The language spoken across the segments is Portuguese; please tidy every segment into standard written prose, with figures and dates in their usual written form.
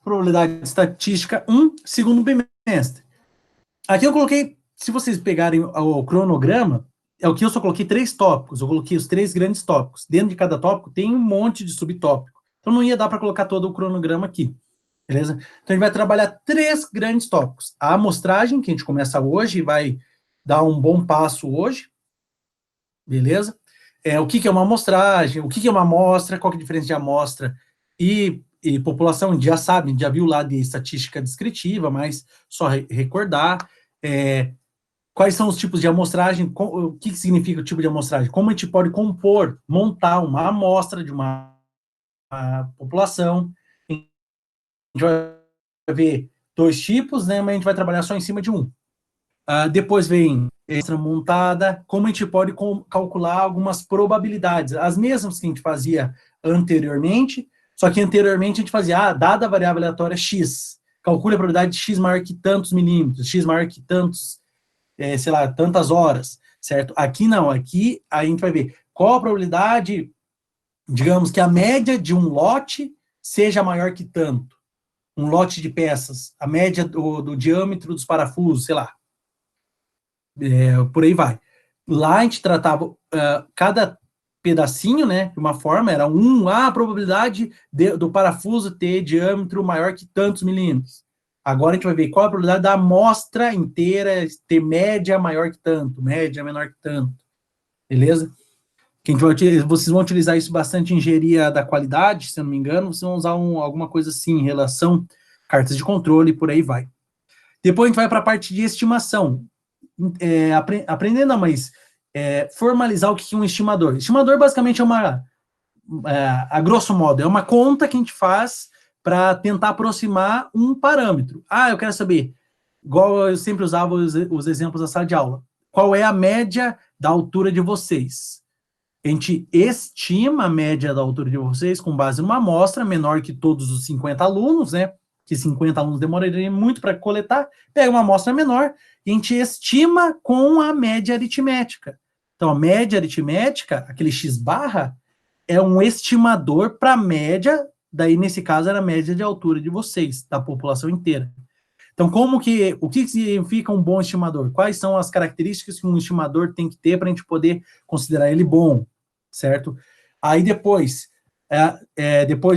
probabilidade estatística 1, segundo bimestre. Aqui eu coloquei, se vocês pegarem o cronograma, é o que eu só coloquei 3 tópicos, eu coloquei os 3 grandes tópicos. Dentro de cada tópico tem um monte de subtópico. Então não ia dar para colocar todo o cronograma aqui, beleza? Então a gente vai trabalhar 3 grandes tópicos. A amostragem, que a gente começa hoje e vai dar um bom passo hoje, beleza? O que é uma amostragem, o que é uma amostra, qual que é a diferença de amostra e população, a gente já sabe, já viu lá de estatística descritiva, mas só recordar. Quais são os tipos de amostragem, o que significa o tipo de amostragem, como a gente pode compor, montar uma amostra de uma população. A gente vai ver 2 tipos, né, mas a gente vai trabalhar só em cima de um. Depois vem extra montada, como a gente pode calcular algumas probabilidades, as mesmas que a gente fazia anteriormente, só que anteriormente a gente fazia, dada a variável aleatória x, calcule a probabilidade de x maior que tantos milímetros, x maior que tantos, sei lá, tantas horas, certo? Aqui não, aqui a gente vai ver qual a probabilidade, digamos que a média de um lote seja maior que tanto, um lote de peças, a média do diâmetro dos parafusos, sei lá, por aí vai. Lá a gente tratava cada pedacinho, né, de uma forma, era a probabilidade do parafuso ter diâmetro maior que tantos milímetros. Agora a gente vai ver qual a probabilidade da amostra inteira ter média maior que tanto, média menor que tanto, beleza? Vocês vão utilizar isso bastante em engenharia da qualidade, se eu não me engano, vocês vão usar alguma coisa assim, em relação cartas de controle, por aí vai. Depois a gente vai para a parte de estimação. Aprendendo a formalizar o que é um estimador. Estimador basicamente é a grosso modo, é uma conta que a gente faz para tentar aproximar um parâmetro. Eu quero saber, igual eu sempre usava os exemplos da sala de aula, qual é a média da altura de vocês? A gente estima a média da altura de vocês com base numa amostra menor que todos os 50 alunos, né? Que 50 alunos demorariam muito para coletar, pega uma amostra menor e a gente estima com a média aritmética. Então, a média aritmética, aquele x barra, é um estimador para a média, daí nesse caso era a média de altura de vocês, da população inteira. Então, o que significa um bom estimador? Quais são as características que um estimador tem que ter para a gente poder considerar ele bom, certo? Aí depois,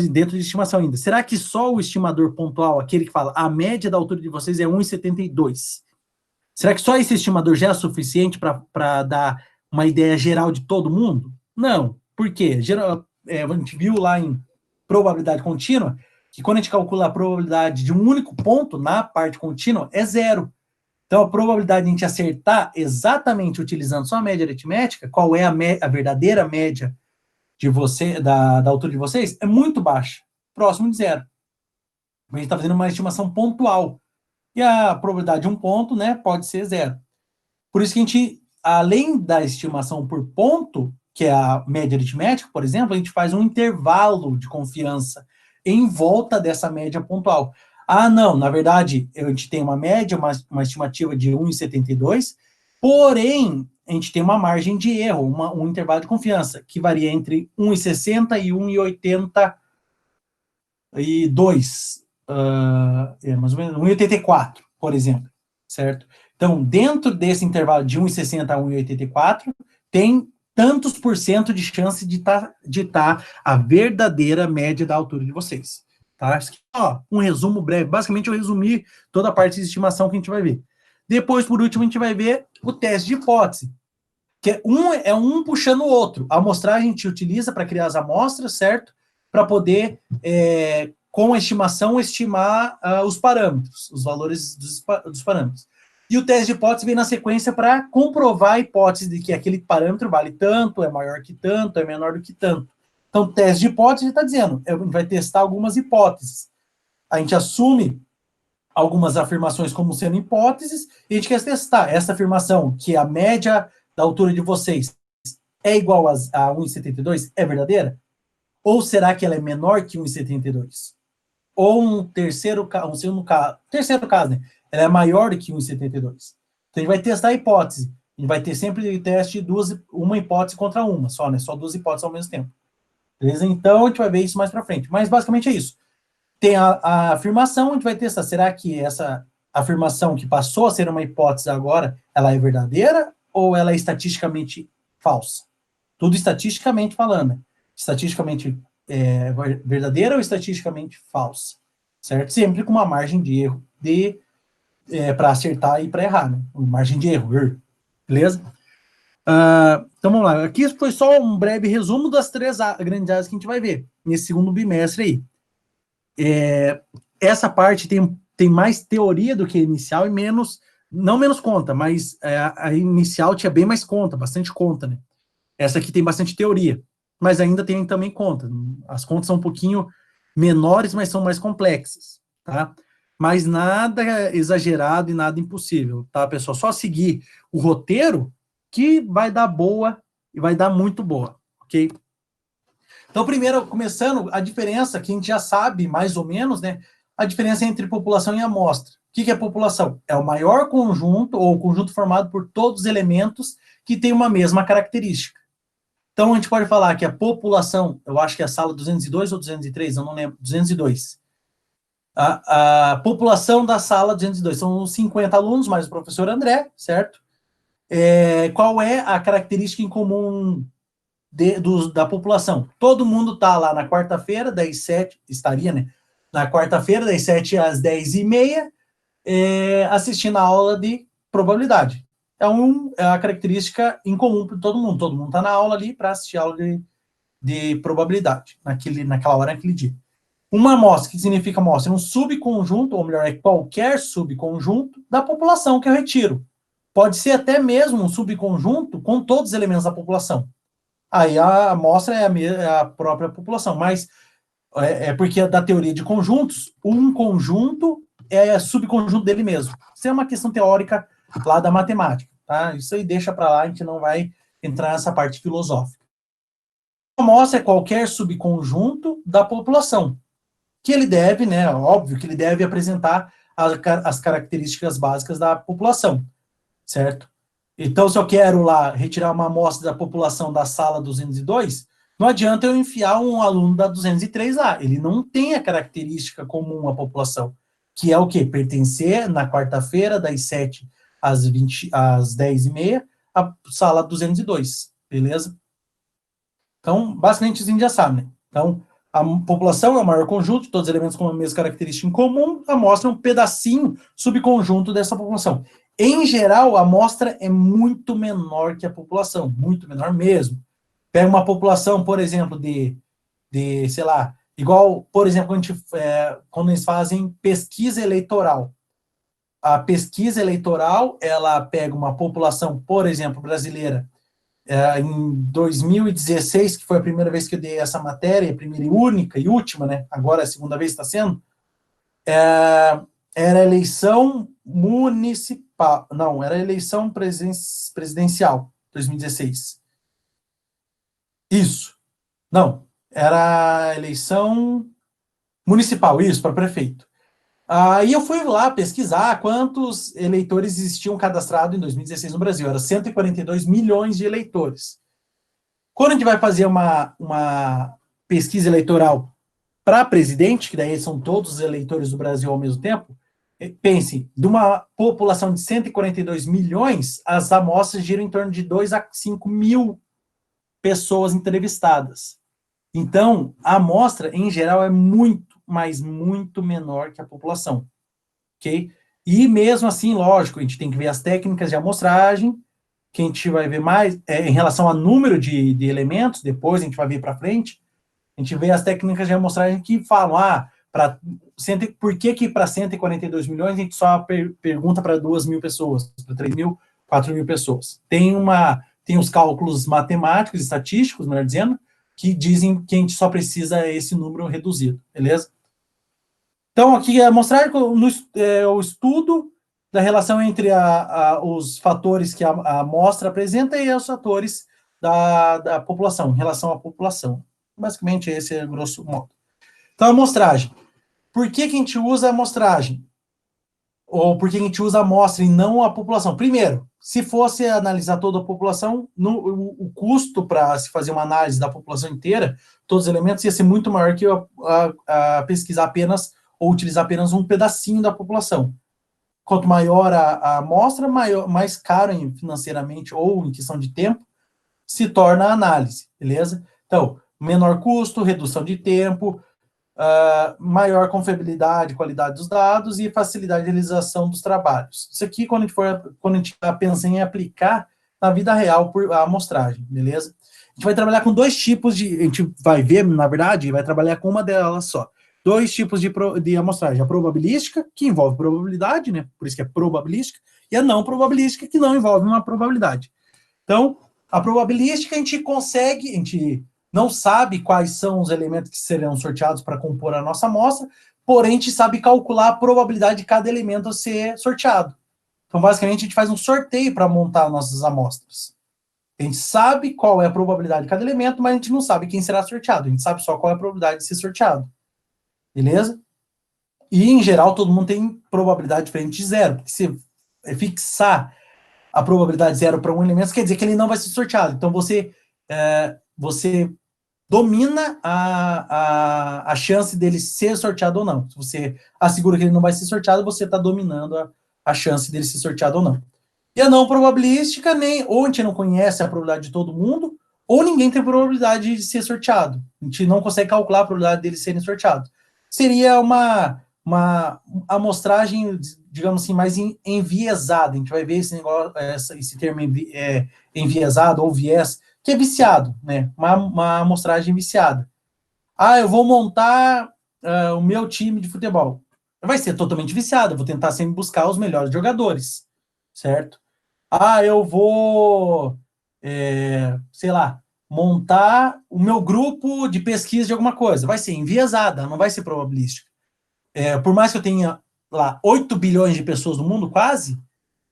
dentro de estimação ainda, será que só o estimador pontual, aquele que fala a média da altura de vocês é 1,72? Será que só esse estimador já é suficiente para dar uma ideia geral de todo mundo? Não. Por quê? A gente viu lá em probabilidade contínua que quando a gente calcula a probabilidade de um único ponto na parte contínua é 0. Então, a probabilidade de a gente acertar exatamente utilizando só a média aritmética, qual é a verdadeira média de da altura de vocês, é muito baixa, próximo de 0. A gente está fazendo uma estimação pontual. E a probabilidade de um ponto, né, pode ser 0. Por isso que a gente, além da estimação por ponto, que é a média aritmética, por exemplo, a gente faz um intervalo de confiança em volta dessa média pontual. Não, na verdade, a gente tem uma média, uma estimativa de 1,72, porém, a gente tem uma margem de erro, um intervalo de confiança, que varia entre 1,60 e 1,82, mais ou menos 1,84, por exemplo, certo? Então, dentro desse intervalo de 1,60 a 1,84, tem tantos por cento de chance de tá a verdadeira média da altura de vocês. Tá? Um resumo breve. Basicamente, eu resumi toda a parte de estimação que a gente vai ver. Depois, por último, a gente vai ver o teste de hipótese, que é um puxando o outro. A amostragem a gente utiliza para criar as amostras, certo? Para poder, com a estimação, estimar os parâmetros, os valores dos parâmetros. E o teste de hipótese vem na sequência para comprovar a hipótese de que aquele parâmetro vale tanto, é maior que tanto, é menor do que tanto. Então, o teste de hipótese está dizendo, a gente vai testar algumas hipóteses. A gente assume algumas afirmações como sendo hipóteses, e a gente quer testar essa afirmação, que a média da altura de vocês é igual a 1,72, é verdadeira? Ou será que ela é menor que 1,72? Ou terceiro caso, né? Ela é maior do que 1,72. Então, a gente vai testar a hipótese. A gente vai ter sempre teste de uma hipótese contra uma, só, né? Só 2 hipóteses ao mesmo tempo. Beleza? Então, a gente vai ver isso mais para frente. Mas, basicamente, é isso. tem a afirmação, a gente vai testar, será que essa afirmação que passou a ser uma hipótese agora, ela é verdadeira ou ela é estatisticamente falsa? Tudo estatisticamente falando, né? Estatisticamente verdadeira ou estatisticamente falsa, certo? Sempre com uma margem de erro para acertar e para errar, né? Uma margem de erro, beleza? Então vamos lá. Aqui foi só um breve resumo das 3 grandes áreas que a gente vai ver nesse segundo bimestre aí. Essa parte tem mais teoria do que inicial e menos, não menos conta, mas a inicial tinha bem mais conta, bastante conta, né? Essa aqui tem bastante teoria, mas ainda tem também conta. As contas são um pouquinho menores, mas são mais complexas, tá? Mas nada exagerado e nada impossível, tá, pessoal? Só seguir o roteiro que vai dar boa e vai dar muito boa, ok? Então, primeiro, começando, a diferença que a gente já sabe, mais ou menos, né? A diferença entre população e amostra. O que é população? É o maior conjunto, ou conjunto formado por todos os elementos que tem uma mesma característica. Então, a gente pode falar que a população, eu acho que é a sala 202 ou 203, eu não lembro, 202. A população da sala 202 são os 50 alunos, mais o professor André, certo? Qual é a característica em comum da população? Todo mundo está lá na quarta-feira, das 7, estaria, né? Na quarta-feira, das 7 às 10h30, assistindo a aula de probabilidade. É a característica em comum para todo mundo. Todo mundo está na aula ali para assistir a aula de probabilidade, naquela hora, naquele dia. Uma amostra, que significa amostra? Um subconjunto, ou melhor, é qualquer subconjunto da população que eu retiro. Pode ser até mesmo um subconjunto com todos os elementos da população. Aí a amostra é a própria população, mas porque da teoria de conjuntos, um conjunto é subconjunto dele mesmo. Isso é uma questão teórica lá da matemática, tá? Isso aí deixa para lá, a gente não vai entrar nessa parte filosófica. A amostra é qualquer subconjunto da população, que ele deve, né, óbvio, que ele deve apresentar as características básicas da população, certo? Então, se eu quero lá retirar uma amostra da população da sala 202, não adianta eu enfiar um aluno da 203 lá. Ele não tem a característica comum à população, que é o quê? Pertencer na quarta-feira, das 7 às 10h30, à sala 202, beleza? Então, basicamente, a gente já sabe, né? Então, a população é o maior conjunto, todos os elementos com a mesma característica em comum, a amostra é um pedacinho, subconjunto dessa população. Em geral, a amostra é muito menor que a população, muito menor mesmo. Pega uma população, por exemplo, sei lá, igual, por exemplo, quando eles fazem pesquisa eleitoral. A pesquisa eleitoral, ela pega uma população, por exemplo, brasileira, em 2016, que foi a primeira vez que eu dei essa matéria, a primeira e única e última, né? Agora é a segunda vez que está sendo, era eleição municipal, não, era eleição presidencial, 2016. Isso. Não, era eleição municipal, isso, para prefeito. Aí eu fui lá pesquisar quantos eleitores existiam cadastrados em 2016 no Brasil. Era 142 milhões de eleitores. Quando a gente vai fazer uma pesquisa eleitoral para presidente, que daí são todos os eleitores do Brasil ao mesmo tempo, pense, de uma população de 142 milhões, as amostras giram em torno de 2 a 5 mil pessoas entrevistadas. Então, a amostra, em geral, é muito, mas muito menor que a população, ok? E mesmo assim, lógico, a gente tem que ver as técnicas de amostragem, que a gente vai ver mais em relação ao número de elementos, depois a gente vai ver para frente, a gente vê as técnicas de amostragem que falam, por que para 142 milhões a gente só pergunta para 2 mil pessoas, para 3 mil, 4 mil pessoas. Tem os cálculos matemáticos, estatísticos, melhor dizendo, que dizem que a gente só precisa esse número reduzido, beleza? Então, aqui é mostrar o estudo da relação entre os fatores que a amostra apresenta e os fatores da população, em relação à população. Basicamente, esse é grosso modo. Então, a amostragem. Por que a gente usa a amostragem? Ou porque a gente usa a amostra e não a população? Primeiro, se fosse analisar toda a população, o custo para se fazer uma análise da população inteira, todos os elementos, ia ser muito maior que pesquisar apenas ou utilizar apenas um pedacinho da população. Quanto maior a amostra, mais caro financeiramente ou em questão de tempo se torna a análise, beleza? Então, menor custo, redução de tempo, maior confiabilidade, qualidade dos dados e facilidade de realização dos trabalhos. Isso aqui, quando a gente está pensando em aplicar na vida real por a amostragem, beleza? A gente vai trabalhar com dois tipos a gente vai ver, na verdade, vai trabalhar com uma delas só. Dois tipos de amostragem. A probabilística, que envolve probabilidade, né? Por isso que é probabilística, e a não probabilística, que não envolve uma probabilidade. Então, a probabilística a gente não sabe quais são os elementos que serão sorteados para compor a nossa amostra, porém a gente sabe calcular a probabilidade de cada elemento ser sorteado. Então, basicamente, a gente faz um sorteio para montar nossas amostras. A gente sabe qual é a probabilidade de cada elemento, mas a gente não sabe quem será sorteado. A gente sabe só qual é a probabilidade de ser sorteado. Beleza? E, em geral, todo mundo tem probabilidade diferente de zero. Porque se fixar a probabilidade zero para um elemento, quer dizer que ele não vai ser sorteado. Então, você domina a chance dele ser sorteado ou não. Se você assegura que ele não vai ser sorteado, você está dominando a chance dele ser sorteado ou não. E a não probabilística, ou a gente não conhece a probabilidade de todo mundo, ou ninguém tem probabilidade de ser sorteado. A gente não consegue calcular a probabilidade deles serem sorteados. Seria uma amostragem, digamos assim, mais enviesada. A gente vai ver esse termo enviesado ou viés, que é viciado, né? Uma amostragem viciada. Eu vou montar o meu time de futebol. Vai ser totalmente viciado, eu vou tentar sempre buscar os melhores jogadores, certo? Eu vou, sei lá, montar o meu grupo de pesquisa de alguma coisa. Vai ser enviesada, não vai ser probabilística. Por mais que eu tenha lá 8 bilhões de pessoas no mundo, quase,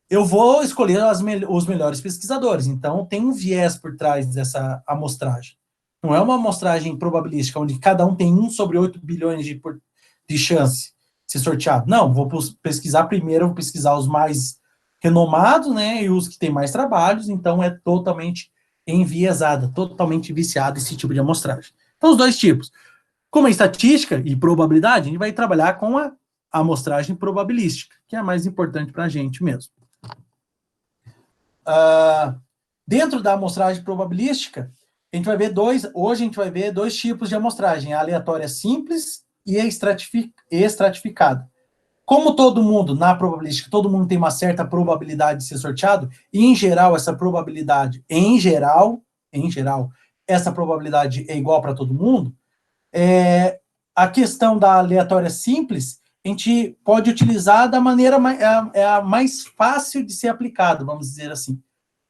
eu vou escolher os melhores pesquisadores. Então, tem um viés por trás dessa amostragem. Não é uma amostragem probabilística, onde cada um tem 1 sobre 8 bilhões de chance de ser sorteado. Não, vou pesquisar primeiro, vou pesquisar os mais renomados, né, e os que têm mais trabalhos, então é totalmente enviesada, totalmente viciada esse tipo de amostragem. Então, os dois tipos. Como é estatística e probabilidade, a gente vai trabalhar com a amostragem probabilística, que é a mais importante para a gente mesmo. Dentro da amostragem probabilística, hoje a gente vai ver dois tipos de amostragem, a aleatória simples e a estratificada. Como todo mundo, na probabilística, todo mundo tem uma certa probabilidade de ser sorteado, e em geral, essa probabilidade, essa probabilidade é igual para todo mundo, a questão da aleatória simples, a gente pode utilizar da maneira a mais fácil de ser aplicado, vamos dizer assim,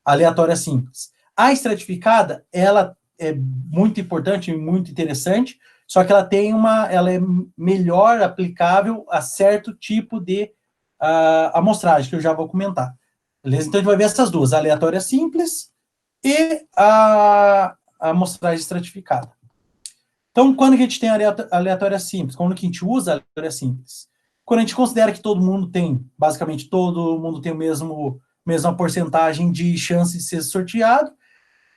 aleatória simples. A estratificada, ela é muito importante e muito interessante, só que ela é melhor aplicável a certo tipo de amostragem, que eu já vou comentar. Beleza? Então, a gente vai ver essas duas, a aleatória simples e a amostragem estratificada. Então, quando que a gente tem a aleatória simples? Quando que a gente usa a aleatória simples? Quando a gente considera que basicamente todo mundo tem mesma porcentagem de chance de ser sorteado,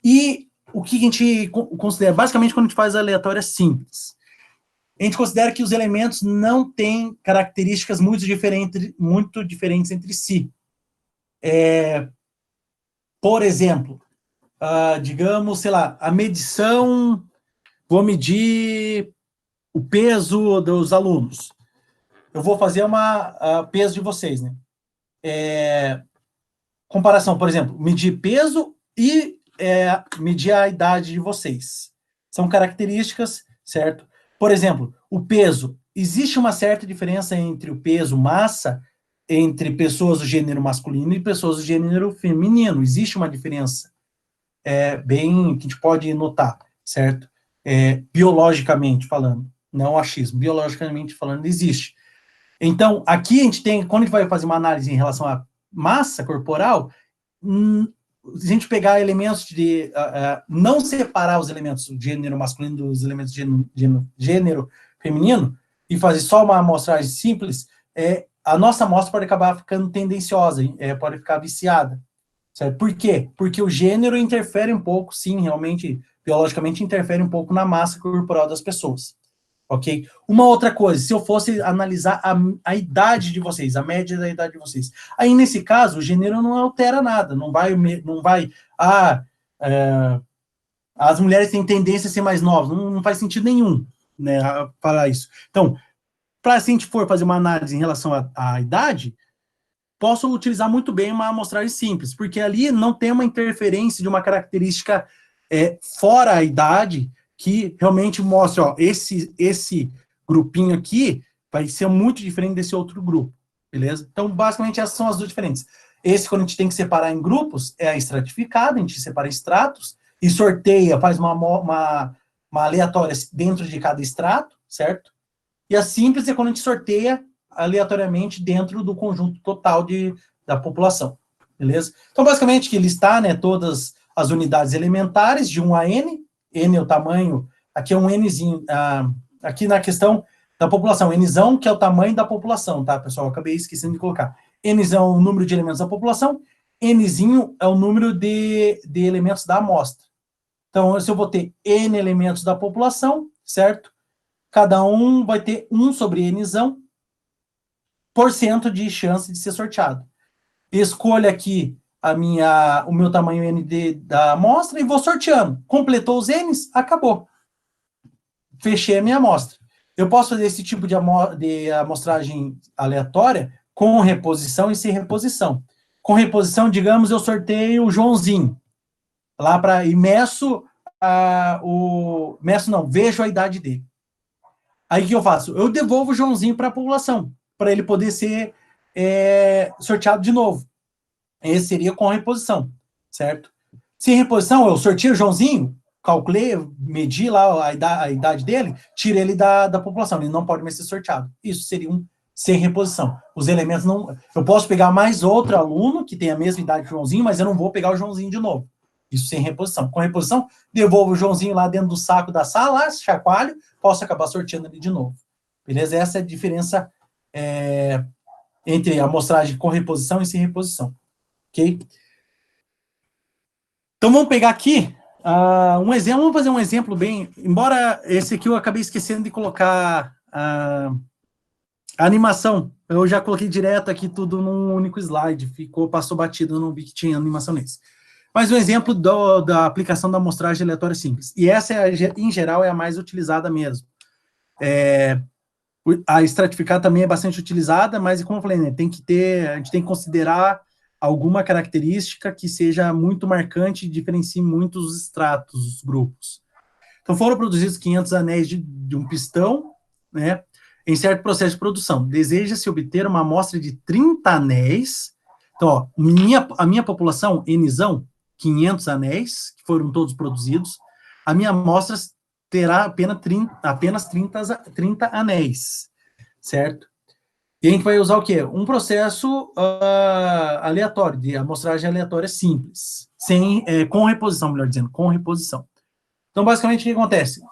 e o que a gente considera, basicamente, quando a gente faz a aleatória simples, a gente considera que os elementos não têm características muito diferentes entre si. Por exemplo, digamos, sei lá, vou medir o peso dos alunos. Eu vou fazer peso de vocês, né? Comparação, por exemplo, medir peso e medir a idade de vocês. São características, certo? Por exemplo, o peso. Existe uma certa diferença entre o peso, massa, entre pessoas do gênero masculino e pessoas do gênero feminino. Existe uma diferença bem que a gente pode notar, certo? Biologicamente falando, não achismo, biologicamente falando, existe. Então, aqui a gente tem, quando a gente vai fazer uma análise em relação à massa corporal, se a gente pegar elementos não separar os elementos do gênero masculino dos elementos do gênero feminino e fazer só uma amostragem simples, a nossa amostra pode acabar ficando tendenciosa, pode ficar viciada. Certo? Por quê? Porque o gênero interfere um pouco, sim, realmente, biologicamente interfere um pouco na massa corporal das pessoas. Ok? Uma outra coisa, se eu fosse analisar a idade de vocês, a média da idade de vocês, aí nesse caso, o gênero não altera nada, não vai, as mulheres têm tendência a ser mais novas, não faz sentido nenhum, né, falar isso. Então, para se a gente for fazer uma análise em relação à idade, posso utilizar muito bem uma amostragem simples, porque ali não tem uma interferência de uma característica fora a idade, que realmente mostra, ó, esse grupinho aqui vai ser muito diferente desse outro grupo, beleza? Então, basicamente, essas são as duas diferentes. Esse, quando a gente tem que separar em grupos, é a estratificada, a gente separa estratos, e sorteia, faz uma aleatória dentro de cada extrato, certo? E a simples é quando a gente sorteia aleatoriamente dentro do conjunto total da população, beleza? Então, basicamente, que listar, né, todas as unidades elementares de 1 a n, n é o tamanho, aqui é um nzinho, aqui na questão da população, nzão, que é o tamanho da população, tá, pessoal? Eu acabei esquecendo de colocar. Nzão é o número de elementos da população, nzinho é o número de elementos da amostra. Então, se eu vou ter n elementos da população, certo? Cada um vai ter 1 sobre nzão, % de chance de ser sorteado. Escolho aqui o meu tamanho N da amostra e vou sorteando. Completou os N's, acabou. Fechei a minha amostra. Eu posso fazer esse tipo de amostragem aleatória com reposição e sem reposição. Com reposição, digamos, eu sorteio o Joãozinho lá e vejo a idade dele. Aí o que eu faço? Eu devolvo o Joãozinho para a população, para ele poder ser sorteado de novo. Esse seria com reposição, certo? Sem reposição, eu sorteio o Joãozinho, calculei, medi lá a idade dele, tirei ele da população, ele não pode mais ser sorteado. Isso seria um sem reposição. Os elementos não... Eu posso pegar mais outro aluno que tem a mesma idade que o Joãozinho, mas eu não vou pegar o Joãozinho de novo. Isso sem reposição. Com reposição, devolvo o Joãozinho lá dentro do saco da sala, chacoalho, posso acabar sorteando ele de novo. Beleza? Essa é a diferença entre a amostragem com reposição e sem reposição. Ok? Então, vamos pegar aqui um exemplo. Vamos fazer um exemplo bem... Embora esse aqui eu acabei esquecendo de colocar a animação. Eu já coloquei direto aqui tudo num único slide. Passou batido, não vi que tinha animação nesse. Mas um exemplo da aplicação da amostragem aleatória simples. E essa, em geral, é a mais utilizada mesmo. A estratificada também é bastante utilizada, mas, como eu falei, né, a gente tem que considerar alguma característica que seja muito marcante e diferencie muito os estratos, os grupos. Então, foram produzidos 500 anéis de um pistão, né, em certo processo de produção. Deseja-se obter uma amostra de 30 anéis. Então, ó, a minha população, Nzão, 500 anéis, que foram todos produzidos. A minha amostra terá apenas 30 anéis, certo? E a gente vai usar o quê? Um processo aleatório, de amostragem aleatória simples, com reposição, melhor dizendo, com reposição. Então, basicamente, o que acontece?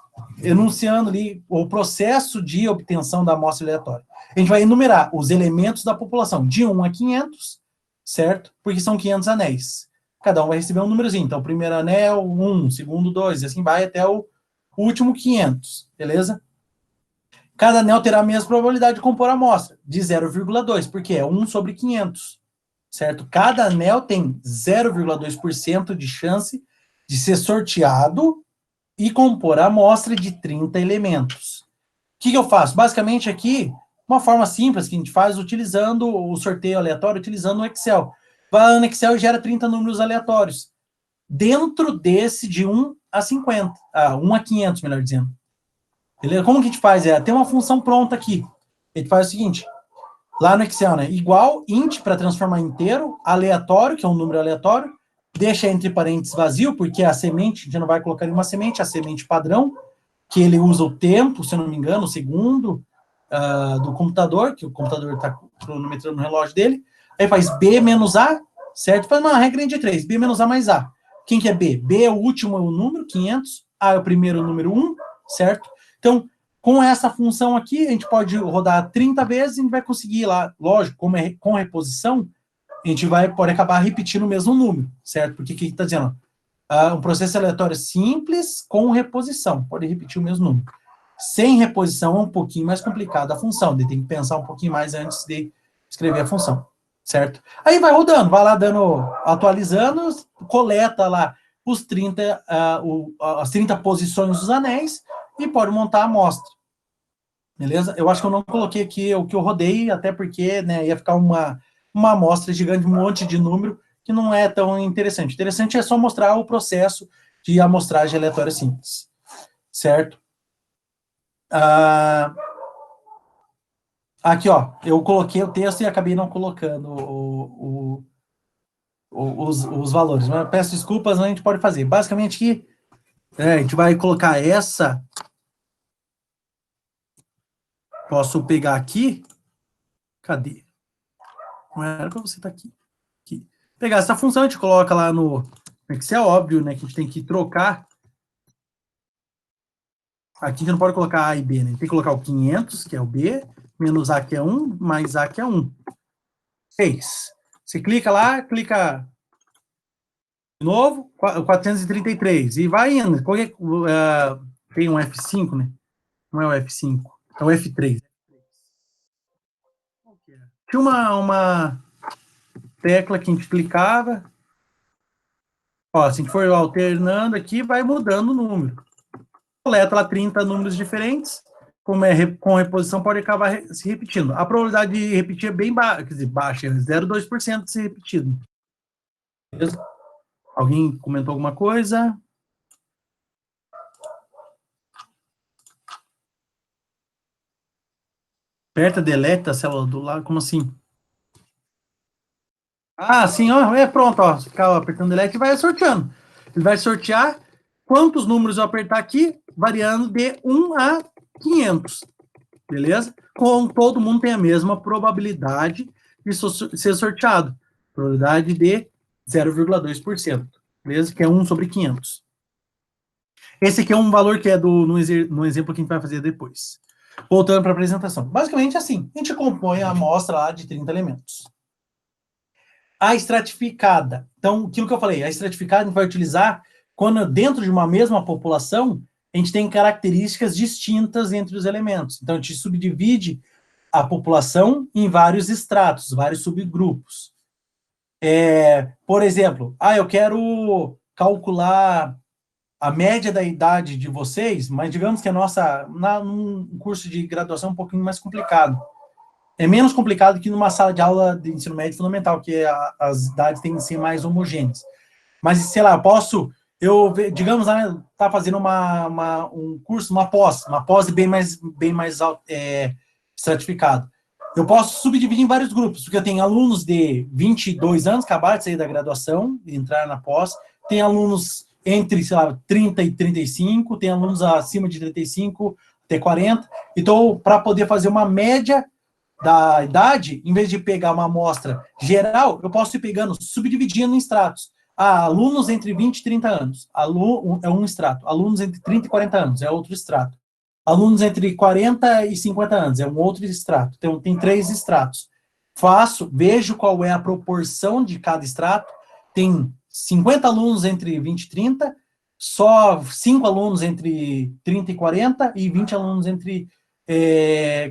Enunciando ali o processo de obtenção da amostra aleatória. A gente vai enumerar os elementos da população, de 1 a 500, certo? Porque são 500 anéis. Cada um vai receber um númerozinho. Então, o primeiro anel, 1, segundo, 2, e assim vai até o último 500, beleza? Cada anel terá a mesma probabilidade de compor a amostra, de 0,2, porque é 1 sobre 500, certo? Cada anel tem 0,2% de chance de ser sorteado e compor a amostra de 30 elementos. O que eu faço? Basicamente aqui, uma forma simples que a gente faz utilizando o sorteio aleatório, utilizando o Excel. Vai lá no Excel e gera 30 números aleatórios. Dentro desse de 1 a 50, 1 a 500, melhor dizendo. Beleza? Como que a gente faz? Tem uma função pronta aqui. A gente faz o seguinte, lá no Excel, né? Igual int para transformar em inteiro, aleatório, que é um número aleatório, deixa entre parênteses vazio, porque a semente, a gente não vai colocar nenhuma semente, a semente padrão, que ele usa o tempo, se eu não me engano, o segundo do computador, que o computador está cronometrando no relógio dele. Aí faz B menos A, certo? Faz uma regra de 3, B menos A mais A. Quem que é B? B é o último número, 500, A é o primeiro número 1, certo? Então, Com essa função aqui, a gente pode rodar 30 vezes e a gente vai conseguir lá, lógico, como é com reposição, a gente pode acabar repetindo o mesmo número, certo? Porque o que está dizendo? Um processo aleatório simples com reposição, pode repetir o mesmo número. Sem reposição é um pouquinho mais complicado a função, tem que pensar um pouquinho mais antes de escrever a função, certo? Aí vai rodando, vai lá dando, atualizando, coleta lá os 30, as 30 posições dos anéis e pode montar a amostra. Beleza? Eu acho que eu não coloquei aqui o que eu rodei, até porque, né, ia ficar uma amostra gigante, um monte de número, que não é tão interessante. Interessante é só mostrar o processo de amostragem aleatória simples. Certo? Aqui, ó, eu coloquei o texto e acabei não colocando os valores. Mas peço desculpas, mas a gente pode fazer. Basicamente, aqui, a gente vai colocar essa. Posso pegar aqui. Cadê? Não era para você estar aqui. Pegar essa função, a gente coloca lá no Excel, óbvio, né, que a gente tem que trocar. Aqui a gente não pode colocar A e B, né? A gente tem que colocar o 500, que é o B, menos A, que é 1, mais A, que é 1. 6. Você clica lá, clica de novo, 433, e vai indo. Tem um F5, né? Não é o F5, é o F3. Tinha uma tecla que a gente clicava. Ó, se a gente for alternando aqui, vai mudando o número. Coleta lá 30 números diferentes, como com reposição, pode acabar se repetindo. A probabilidade de repetir é bem baixa, quer dizer, baixa, é 0,2% de ser repetido. Beleza? Alguém comentou alguma coisa? Aperta delete a célula do lado, como assim? Ah, sim, ó, pronto, ó. Você fica apertando delete e vai sorteando. Ele vai sortear quantos números eu apertar aqui, variando de 1 a 500. Beleza? Com todo mundo tem a mesma probabilidade de ser sorteado. Probabilidade de 0,2%. Beleza? Que é 1 sobre 500. Esse aqui é um valor que é no exemplo que a gente vai fazer depois. Voltando para a apresentação. Basicamente assim, a gente compõe a amostra lá de 30 elementos. A estratificada. Então, aquilo que eu falei, a estratificada a gente vai utilizar quando dentro de uma mesma população a gente tem características distintas entre os elementos. Então, a gente subdivide a população em vários estratos, vários subgrupos. Por exemplo, eu quero calcular a média da idade de vocês, mas digamos que num curso de graduação é um pouquinho mais complicado. É menos complicado que numa sala de aula de ensino médio fundamental, que as idades têm que ser mais homogêneas. Mas, sei lá, digamos, tá fazendo um curso, uma pós bem mais estratificado. Eu posso subdividir em vários grupos, porque eu tenho alunos de 22 anos, acabaram de sair da graduação, entrar na pós, tem alunos entre, sei lá, 30 e 35, tem alunos acima de 35 até 40. Então, para poder fazer uma média da idade, em vez de pegar uma amostra geral, eu posso ir pegando, subdividindo em estratos. Alunos entre 20 e 30 anos, é um extrato. Alunos entre 30 e 40 anos, é outro extrato. Alunos entre 40 e 50 anos, é um outro extrato. Então, tem 3 extratos. Vejo qual é a proporção de cada extrato. Tem 50 alunos entre 20 e 30, só 5 alunos entre 30 e 40 e 20 alunos entre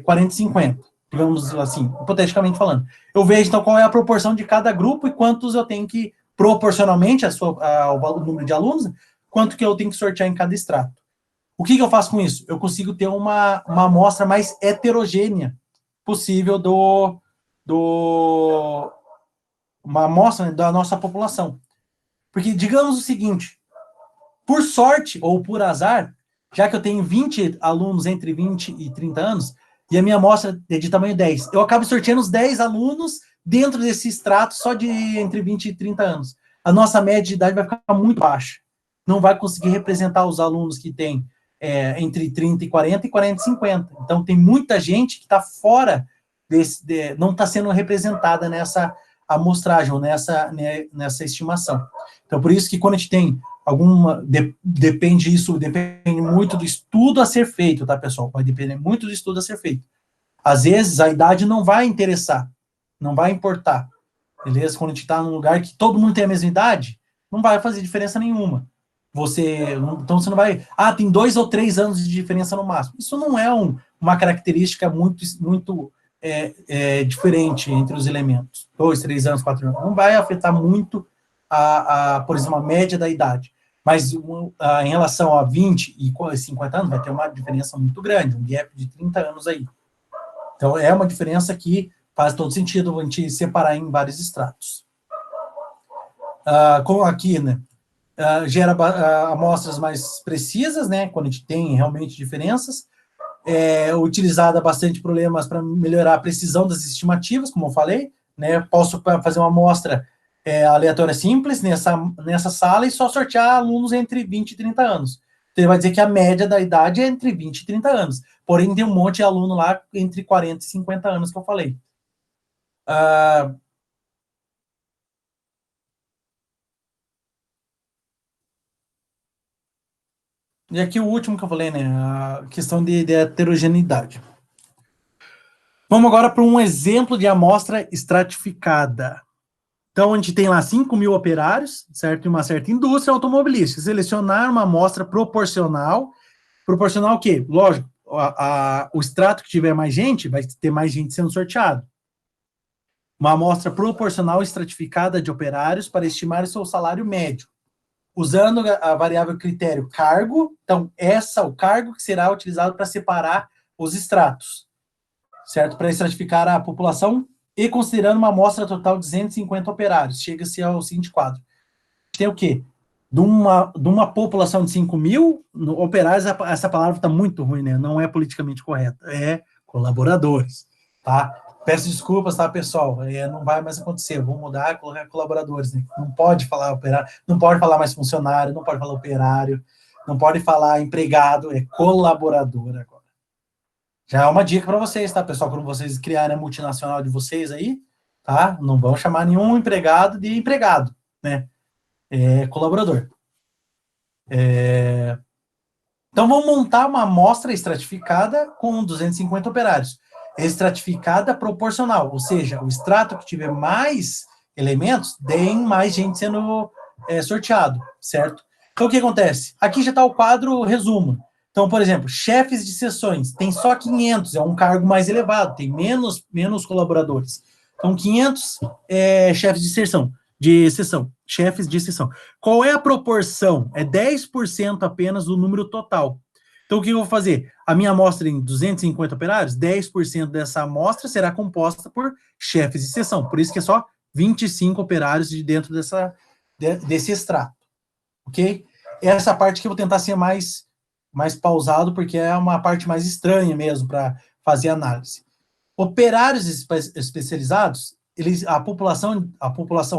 40 e 50. Digamos assim, hipoteticamente falando. Eu vejo, então, qual é a proporção de cada grupo e quantos eu tenho que, proporcionalmente ao número de alunos, quanto que eu tenho que sortear em cada extrato. O que eu faço com isso? Eu consigo ter uma amostra mais heterogênea possível uma amostra da nossa população. Porque, digamos o seguinte, por sorte ou por azar, já que eu tenho 20 alunos entre 20 e 30 anos, e a minha amostra é de tamanho 10, eu acabo sorteando os 10 alunos dentro desse extrato só de entre 20 e 30 anos. A nossa média de idade vai ficar muito baixa. Não vai conseguir representar os alunos que têm entre 30 e 40 e 40 e 50. Então, tem muita gente que está fora não está sendo representada nessa amostragem, ou nessa estimação. Então, por isso que quando a gente tem depende muito do estudo a ser feito, tá, pessoal? Vai depender muito do estudo a ser feito. Às vezes, a idade não vai interessar, não vai importar, beleza? Quando a gente está num lugar que todo mundo tem a mesma idade, não vai fazer diferença nenhuma. Então você não vai, tem 2 ou 3 anos de diferença no máximo. Isso não é uma característica muito diferente entre os elementos. 2, 3 anos, 4 anos. Não vai afetar muito, por exemplo, a média da idade. Mas em relação a 20 e 50 anos, vai ter uma diferença muito grande, um gap de 30 anos aí. Então, é uma diferença que faz todo sentido a gente separar em vários estratos. Como aqui, né, gera amostras mais precisas, né, quando a gente tem realmente diferenças, utilizada bastante problemas para melhorar a precisão das estimativas, como eu falei, né, posso fazer uma amostra aleatória simples nessa sala e só sortear alunos entre 20 e 30 anos. Então, ele vai dizer que a média da idade é entre 20 e 30 anos. Porém, tem um monte de aluno lá entre 40 e 50 anos que eu falei. E aqui o último que eu falei, né? A questão de heterogeneidade. Vamos agora para um exemplo de amostra estratificada. Então, a gente tem lá 5.000 operários, certo? Em uma certa indústria automobilística. Selecionar uma amostra proporcional. Proporcional o quê? Lógico, o extrato que tiver mais gente, vai ter mais gente sendo sorteado. Uma amostra proporcional estratificada de operários para estimar o seu salário médio, usando a variável critério cargo. Então, o cargo que será utilizado para separar os estratos, certo? Para estratificar a população e considerando uma amostra total de 250 operários. Chega-se ao seguinte quadro. Tem o quê? De uma população de 5.000 operários, essa palavra está muito ruim, né? Não é politicamente correta. É colaboradores, tá? Peço desculpas, tá, pessoal? Não vai mais acontecer. Vou mudar e colocar colaboradores. Né? Não pode falar operário, não pode falar mais funcionário, não pode falar operário, não pode falar empregado, é colaborador agora. Já é uma dica para vocês, tá, pessoal? Quando vocês criarem a multinacional de vocês aí, tá? Não vão chamar nenhum empregado de empregado, né? É colaborador. Então, vamos montar uma amostra estratificada com 250 operários. Estratificada proporcional, ou seja, o extrato que tiver mais elementos, tem mais gente sendo sorteado, certo? Então, o que acontece? Aqui já está o quadro resumo. Então, por exemplo, chefes de seções, tem só 500, é um cargo mais elevado, tem menos colaboradores. Então, 500 chefes de seção, chefes de seção. Qual é a proporção? É 10% apenas do número total. Então, o que eu vou fazer? A minha amostra em 250 operários, 10% dessa amostra será composta por chefes de seção. Por isso que é só 25 operários de dentro desse extrato. Ok? Essa parte que eu vou tentar ser mais pausado, porque é uma parte mais estranha mesmo para fazer análise. Operários especializados, a população,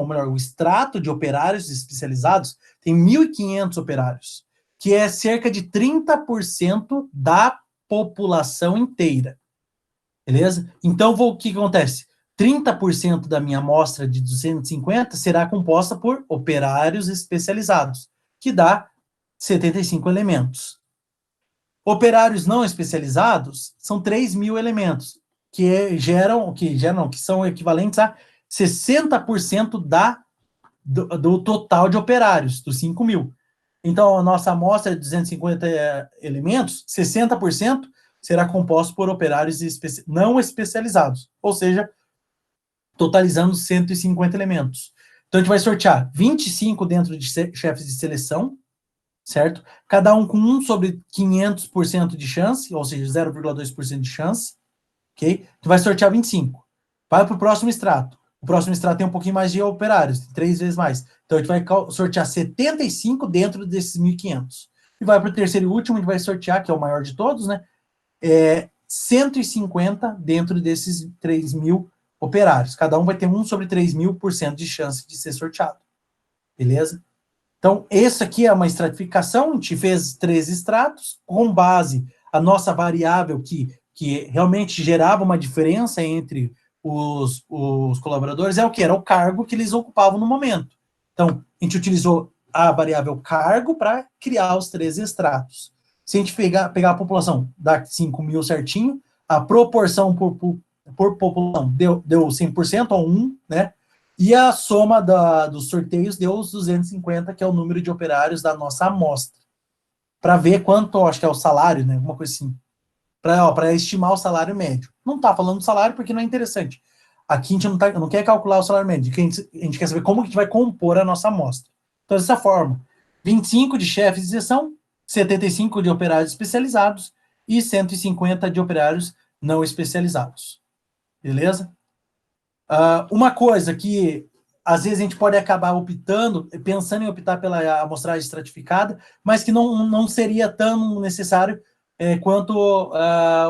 ou melhor, o extrato de operários especializados tem 1.500 operários, que é cerca de 30% da população inteira. Beleza? Então, o que acontece? 30% da minha amostra de 250 será composta por operários especializados, que dá 75 elementos. Operários não especializados são 3.000 elementos, que são equivalentes a 60% do total de operários, dos 5.000. Então, a nossa amostra de 250 elementos, 60% será composto por operários não especializados, ou seja, totalizando 150 elementos. Então, a gente vai sortear 25 dentro de chefes de seleção, certo? Cada um com 1 sobre 500% de chance, ou seja, 0,2% de chance, ok? Tu vai sortear 25. Vai para o próximo extrato. O próximo extrato tem um pouquinho mais de operários, 3 vezes mais. Então, a gente vai sortear 75 dentro desses 1.500. E vai para o terceiro e último, a gente vai sortear, que é o maior de todos, né? 150 dentro desses 3.000 operários. Cada um vai ter 1 sobre 3.000% de chance de ser sorteado. Beleza? Então, essa aqui é uma estratificação, a gente fez 3 extratos, com base a nossa variável que realmente gerava uma diferença entre os colaboradores, é o que? Era o cargo que eles ocupavam no momento. Então, a gente utilizou a variável cargo para criar os 3 extratos. Se a gente pegar a população, dá 5.000 certinho, a proporção por população deu 100% ou 1, né? E a soma dos sorteios deu os 250, que é o número de operários da nossa amostra. Para ver quanto, acho que é o salário, né? Alguma coisa assim. Para estimar o salário médio. Não está falando do salário porque não é interessante. Aqui a gente não quer calcular o salário médio, a gente quer saber como que a gente vai compor a nossa amostra. Então, dessa forma, 25 de chefes de seção, 75 de operários especializados e 150 de operários não especializados. Beleza? Uma coisa que, às vezes, a gente pode acabar optando, pensando em optar pela amostragem estratificada, mas que não seria tão necessário quanto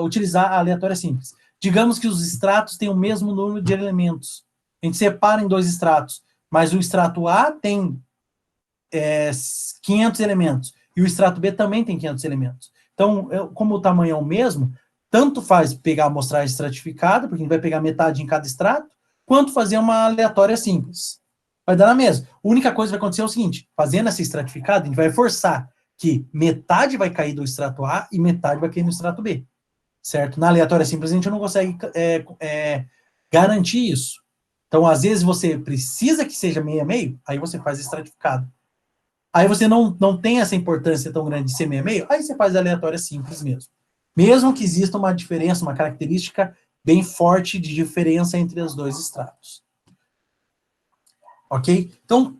utilizar a aleatória simples. Digamos que os extratos têm o mesmo número de elementos. A gente separa em 2 extratos, mas o extrato A tem 500 elementos, e o extrato B também tem 500 elementos. Então, como o tamanho é o mesmo, tanto faz pegar a amostragem estratificada, porque a gente vai pegar metade em cada extrato, quanto fazer uma aleatória simples. Vai dar na mesma. A única coisa que vai acontecer é o seguinte, fazendo essa estratificada, a gente vai forçar que metade vai cair do extrato A e metade vai cair no extrato B. Certo? Na aleatória simples, a gente não consegue garantir isso. Então, às vezes, você precisa que seja meio a meio, aí você faz estratificado. Aí você não tem essa importância tão grande de ser meio a meio, aí você faz a aleatória simples mesmo. Mesmo que exista uma diferença, uma característica bem forte de diferença entre os 2 estratos. Ok? Então,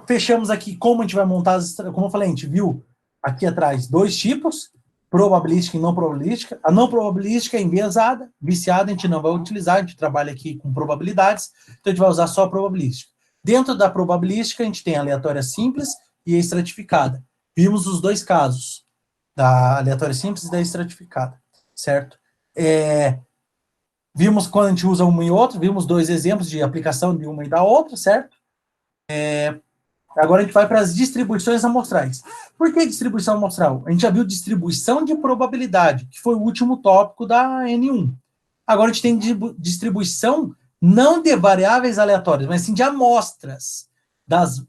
fechamos aqui como a gente vai montar como eu falei, a gente viu aqui atrás 2 tipos, probabilística e não probabilística. A não probabilística é enviesada, viciada a gente não vai utilizar, a gente trabalha aqui com probabilidades, então a gente vai usar só a probabilística. Dentro da probabilística, a gente tem a aleatória simples e a estratificada. Vimos os 2 casos, da aleatória simples e da estratificada, certo? Vimos quando a gente usa uma e outra, vimos 2 exemplos de aplicação de uma e da outra, certo? Agora a gente vai para as distribuições amostrais. Por que distribuição amostral? A gente já viu distribuição de probabilidade, que foi o último tópico da N1. Agora a gente tem distribuição não de variáveis aleatórias, mas sim de amostras.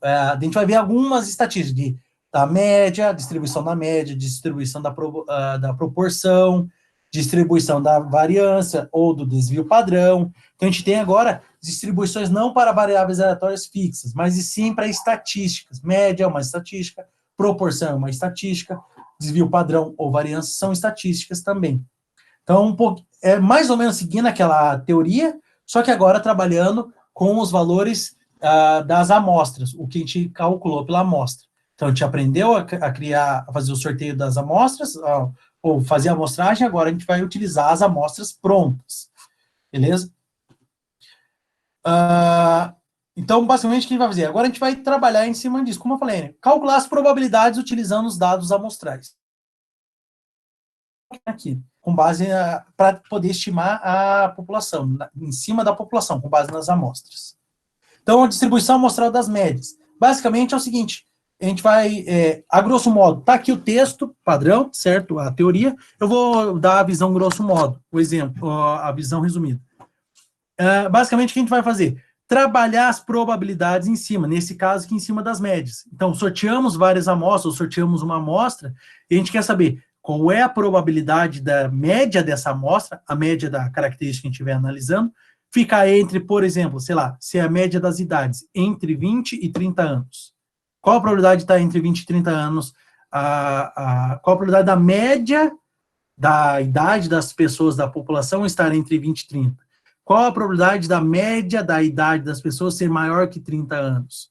A gente vai ver algumas estatísticas da média, distribuição da média, distribuição da proporção, distribuição da variância ou do desvio padrão. Então, a gente tem agora distribuições não para variáveis aleatórias fixas, mas sim para estatísticas. Média é uma estatística, proporção é uma estatística, desvio padrão ou variância são estatísticas também. Então, é mais ou menos seguindo aquela teoria, só que agora trabalhando com os valores das amostras, o que a gente calculou pela amostra. Então, a gente aprendeu a fazer o sorteio das amostras, ou fazer a amostragem, agora a gente vai utilizar as amostras prontas. Beleza? Então, basicamente, o que a gente vai fazer? Agora a gente vai trabalhar em cima disso, como eu falei, né? Calcular as probabilidades utilizando os dados amostrais. Aqui, com base para poder estimar a população, em cima da população, com base nas amostras. Então, a distribuição amostral das médias. Basicamente é o seguinte, a gente vai, a grosso modo, tá aqui o texto padrão, certo? A teoria. Eu vou dar a visão grosso modo, o exemplo, a visão resumida. Basicamente, o que a gente vai fazer? Trabalhar as probabilidades em cima, nesse caso aqui em cima das médias. Então, sorteamos várias amostras, ou sorteamos uma amostra, e a gente quer saber qual é a probabilidade da média dessa amostra, a média da característica que a gente estiver analisando, ficar entre, por exemplo, sei lá, se é a média das idades, entre 20 e 30 anos. Qual a probabilidade de estar entre 20 e 30 anos? Qual a probabilidade da média da idade das pessoas da população estar entre 20 e 30? Qual a probabilidade da média da idade das pessoas ser maior que 30 anos?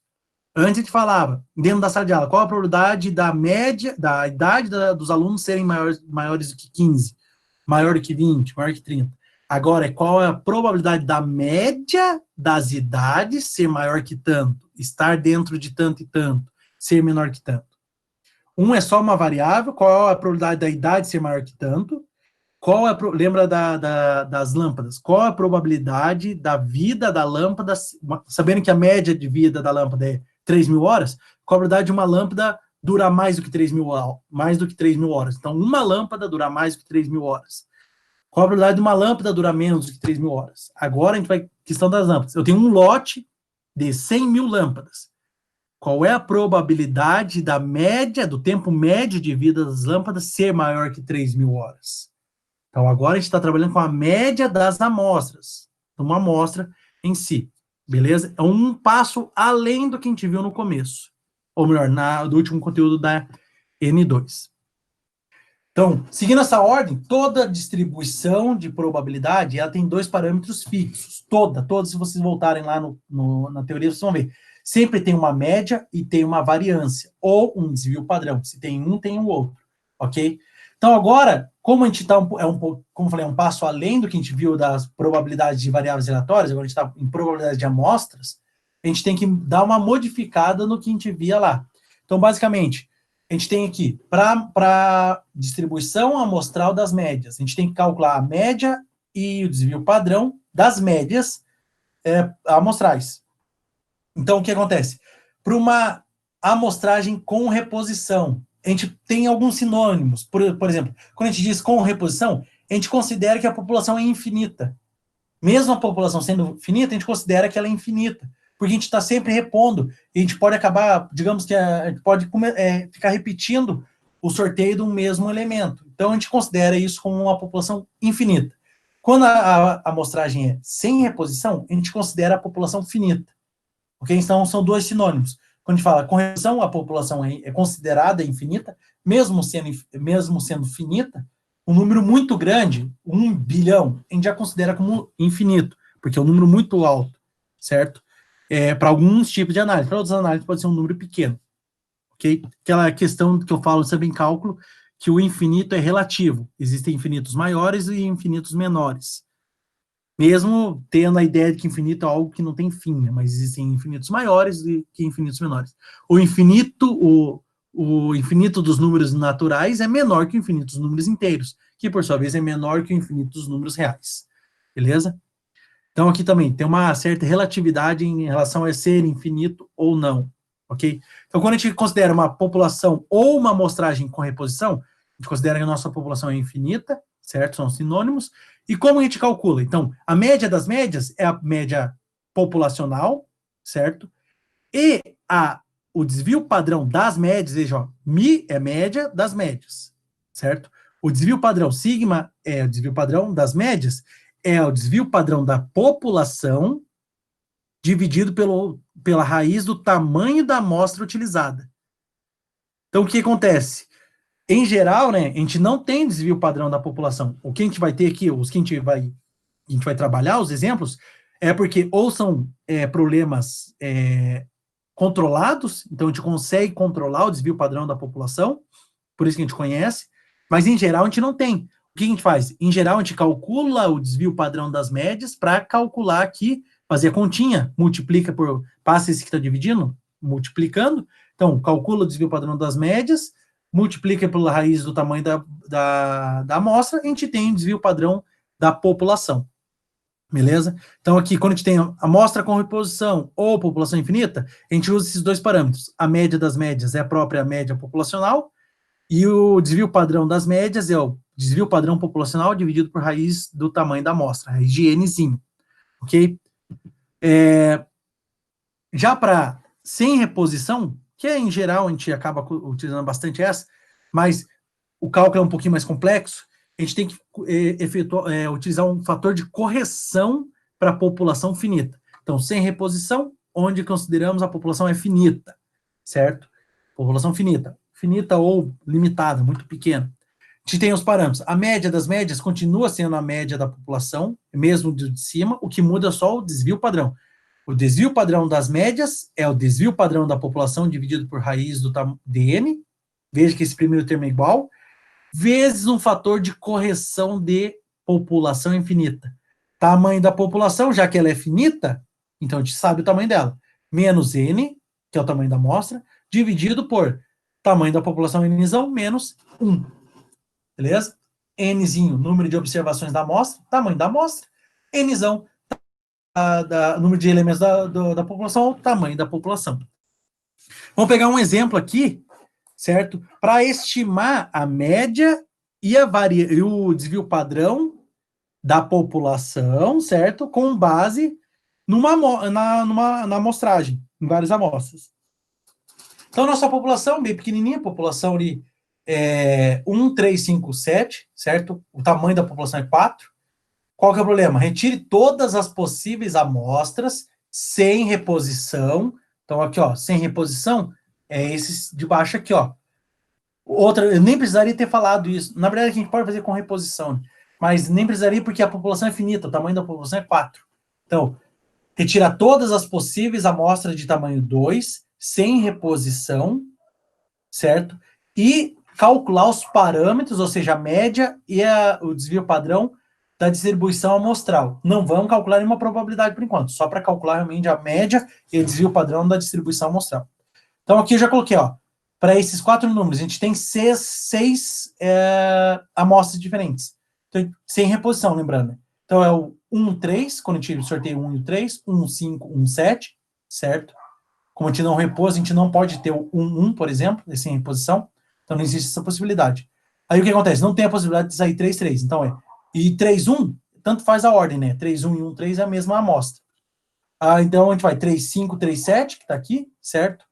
Antes a gente falava, dentro da sala de aula, qual a probabilidade da média, da idade dos alunos serem maiores do que 15, maior do que 20, maior que 30? Agora, qual é a probabilidade da média das idades ser maior que tanto, estar dentro de tanto e tanto, ser menor que tanto? Um é só uma variável, qual é a probabilidade da idade ser maior que tanto? Lembra das lâmpadas? Qual a probabilidade da vida da lâmpada, sabendo que a média de vida da lâmpada é 3.000 horas, qual a probabilidade de uma lâmpada durar mais do que 3.000 horas? Então, uma lâmpada durar mais do que 3.000 horas. Qual a probabilidade de uma lâmpada durar menos do que 3.000 horas? Agora a gente vai, questão das lâmpadas. Eu tenho um lote de 100.000 lâmpadas. qual é a probabilidade da média, do tempo médio de vida das lâmpadas ser maior que 3.000 horas. Então, agora a gente está trabalhando com a média das amostras, uma amostra em si, beleza? É um passo além do que a gente viu no começo, ou melhor, do último conteúdo da N2. Então, seguindo essa ordem, toda distribuição de probabilidade, ela tem dois parâmetros fixos, toda, se vocês voltarem lá na teoria, vocês vão ver, sempre tem uma média e tem uma variância, ou um desvio padrão, se tem um, tem o outro, ok? Então, agora, como a gente está, como eu falei, um passo além do que a gente viu das probabilidades de variáveis aleatórias, agora a gente está em probabilidade de amostras, a gente tem que dar uma modificada no que a gente via lá. Então, basicamente, a gente tem aqui, para distribuição amostral das médias, a gente tem que calcular a média e o desvio padrão das médias amostrais. Então, o que acontece? Para uma amostragem com reposição, a gente tem alguns sinônimos. Por exemplo, quando a gente diz com reposição, a gente considera que a população é infinita. Mesmo a população sendo finita, a gente considera que ela é infinita. Porque a gente está sempre repondo. E a gente pode acabar, digamos que a gente pode ficar repetindo o sorteio do mesmo elemento. Então, a gente considera isso como uma população infinita. Quando a amostragem é sem reposição, a gente considera a população finita. Ok? Então, são dois sinônimos. Quando a gente fala com reposição, a população é considerada infinita, mesmo sendo finita, um número muito grande, 1 bilhão, a gente já considera como infinito, porque é um número muito alto, certo? Para alguns tipos de análise, para outras análises pode ser um número pequeno, ok? Aquela questão que eu falo sempre em cálculo, que o infinito é relativo, existem infinitos maiores e infinitos menores, mesmo tendo a ideia de que infinito é algo que não tem fim, né? Mas existem infinitos maiores do que infinitos menores. O infinito dos números naturais é menor que o infinito dos números inteiros, que por sua vez é menor que o infinito dos números reais. Beleza? Então aqui também tem uma certa relatividade em relação a ser infinito ou não. Ok? Então quando a gente considera uma população ou uma amostragem com reposição, a gente considera que a nossa população é infinita, certo? São sinônimos. E como a gente calcula? Então, a média das médias é a média populacional, certo? E o desvio padrão das médias, veja, ó, Mi é média das médias, certo? O desvio padrão sigma é o desvio padrão das médias, é o desvio padrão da população dividido pela raiz do tamanho da amostra utilizada. Então, o que acontece? Em geral, né, a gente não tem desvio padrão da população. O que a gente vai ter aqui, os que a gente vai trabalhar, os exemplos, é porque ou são problemas controlados, então a gente consegue controlar o desvio padrão da população, por isso que a gente conhece, mas em geral a gente não tem. O que a gente faz? Em geral a gente calcula o desvio padrão das médias para calcular aqui, fazer a continha, multiplica passa esse que está dividindo, multiplicando, então calcula o desvio padrão das médias, multiplica pela raiz do tamanho da amostra, a gente tem o desvio padrão da população. Beleza? Então, aqui, quando a gente tem amostra com reposição ou população infinita, a gente usa esses dois parâmetros. A média das médias é a própria média populacional, e o desvio padrão das médias é o desvio padrão populacional dividido por raiz do tamanho da amostra, raiz de nzinho. Ok? Já para sem reposição, que em geral a gente acaba utilizando bastante essa, mas o cálculo é um pouquinho mais complexo, a gente tem que utilizar um fator de correção para a população finita. Então, sem reposição, onde consideramos a população é finita, certo? População finita. Finita ou limitada, muito pequena. A gente tem os parâmetros. A média das médias continua sendo a média da população, mesmo de cima, o que muda é só o desvio padrão. O desvio padrão das médias é o desvio padrão da população dividido por raiz do dn. Veja que esse primeiro termo é igual, vezes um fator de correção de população infinita. Tamanho da população, já que ela é finita, então a gente sabe o tamanho dela. Menos n, que é o tamanho da amostra, dividido por tamanho da população nzão, menos 1. Beleza? Nzinho, número de observações da amostra, tamanho da amostra. Nzão, número de elementos da população, tamanho da população. Vamos pegar um exemplo aqui, certo? Para estimar a média e o desvio padrão da população, certo? Com base na amostragem, em várias amostras. Então, nossa população, bem pequenininha, população ali é 1, 3, 5, 7, certo? O tamanho da população é 4. Qual que é o problema? Retire todas as possíveis amostras sem reposição. Então, aqui, ó, sem reposição, é esses de baixo aqui, ó. Outra, eu nem precisaria ter falado isso. Na verdade, a gente pode fazer com reposição, né? Mas nem precisaria porque a população é finita, o tamanho da população é 4. Então, retira todas as possíveis amostras de tamanho 2, sem reposição, certo? E calcular os parâmetros, ou seja, a média e o desvio padrão da distribuição amostral. Não vamos calcular nenhuma probabilidade por enquanto, só para calcular realmente a média e o desvio padrão da distribuição amostral. Então aqui eu já coloquei, ó, para esses 4 números, a gente tem seis amostras diferentes. Então, sem reposição, lembrando. Então é o 1, 3, quando a gente sorteia o 1 e o 3, 1, 5, 1, 7, certo? Como a gente não repôs, a gente não pode ter o 1, 1, por exemplo, sem reposição. Então não existe essa possibilidade. Aí o que acontece? Não tem a possibilidade de sair 3, 3. Então e 3, 1, tanto faz a ordem, né? 3, 1 e 1, 3 é a mesma amostra. Então a gente vai 3, 5, 3, 7, que está aqui, certo?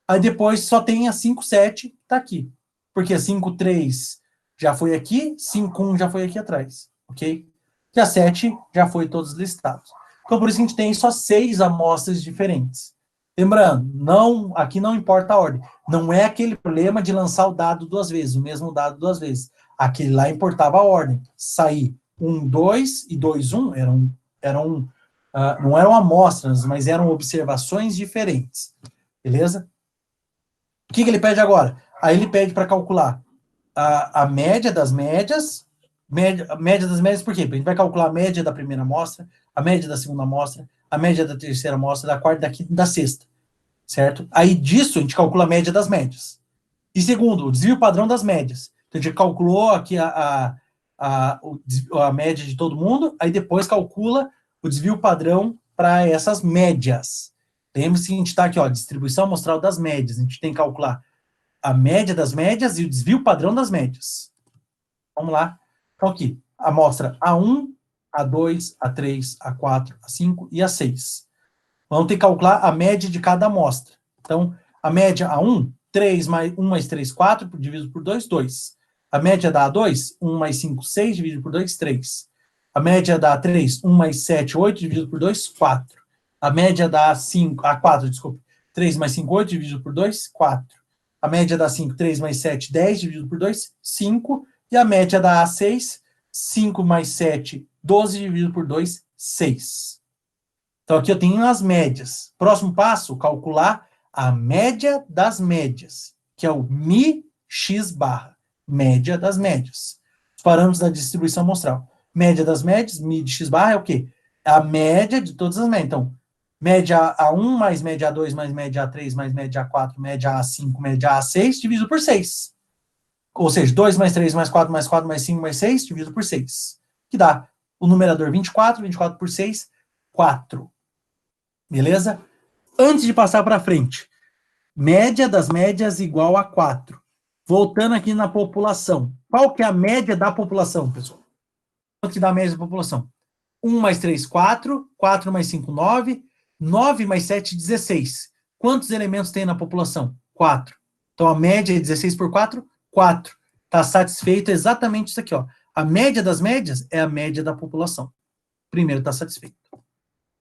Aí depois só tem a 5, 7, que está aqui. Porque a 5, 3 já foi aqui, 5, 1 já foi aqui atrás, ok? E a 7 já foi todos listados. Então por isso que a gente tem só 6 amostras diferentes. Lembrando, aqui não importa a ordem. Não é aquele problema de lançar o dado 2 vezes, o mesmo dado 2 vezes. Aquele lá importava a ordem. Sair 1, 2 e 2, 1 não eram amostras, mas eram observações diferentes. Beleza? O que ele pede agora? Aí ele pede para calcular a média das médias. Média das médias por quê? Porque a gente vai calcular a média da primeira amostra, a média da segunda amostra, a média da terceira amostra, da quarta, da quinta e da sexta. Certo? Aí disso a gente calcula a média das médias. E segundo, o desvio padrão das médias. Então a gente calculou aqui a média de todo mundo, aí depois calcula o desvio padrão para essas médias. Lembre-se que a gente está aqui, ó, distribuição amostral das médias. A gente tem que calcular a média das médias e o desvio padrão das médias. Vamos lá. Então aqui, a amostra A1, A2, A3, A4, A5 e A6. Vamos ter que calcular a média de cada amostra. Então, a média A1, 3 mais 1 mais 3, 4, dividido por 2, 2. A média da A2, 1 mais 5, 6, dividido por 2, 3. A média da A3, 1 mais 7, 8, dividido por 2, 4. A média da A4, desculpe, 3 mais 5, 8, dividido por 2, 4. A média da A5, 3 mais 7, 10, dividido por 2, 5. E a média da A6, 5 mais 7, 12, dividido por 2, 6. Então, aqui eu tenho as médias. Próximo passo, calcular a média das médias, que é o Mi X barra, média das médias. Os parâmetros da distribuição amostral. Média das médias, Mi de X barra é o quê? É a média de todas as médias. Então, média A1 mais média A2 mais média A3 mais média A4, média A5, média A6, dividido por 6. Ou seja, 2 mais 3 mais 4 mais 4 mais 5 mais 6, dividido por 6. Que dá o numerador 24, 24 por 6, 4. Beleza? Antes de passar para frente, média das médias igual a 4. Voltando aqui na população. Qual que é a média da população, pessoal? Quanto que dá a média da população? 1 mais 3, 4. 4 mais 5, 9. 9 mais 7, 16. Quantos elementos tem na população? 4. Então, a média é 16 por 4? 4. Está satisfeito exatamente isso aqui, ó. A média das médias é a média da população. Primeiro está satisfeito.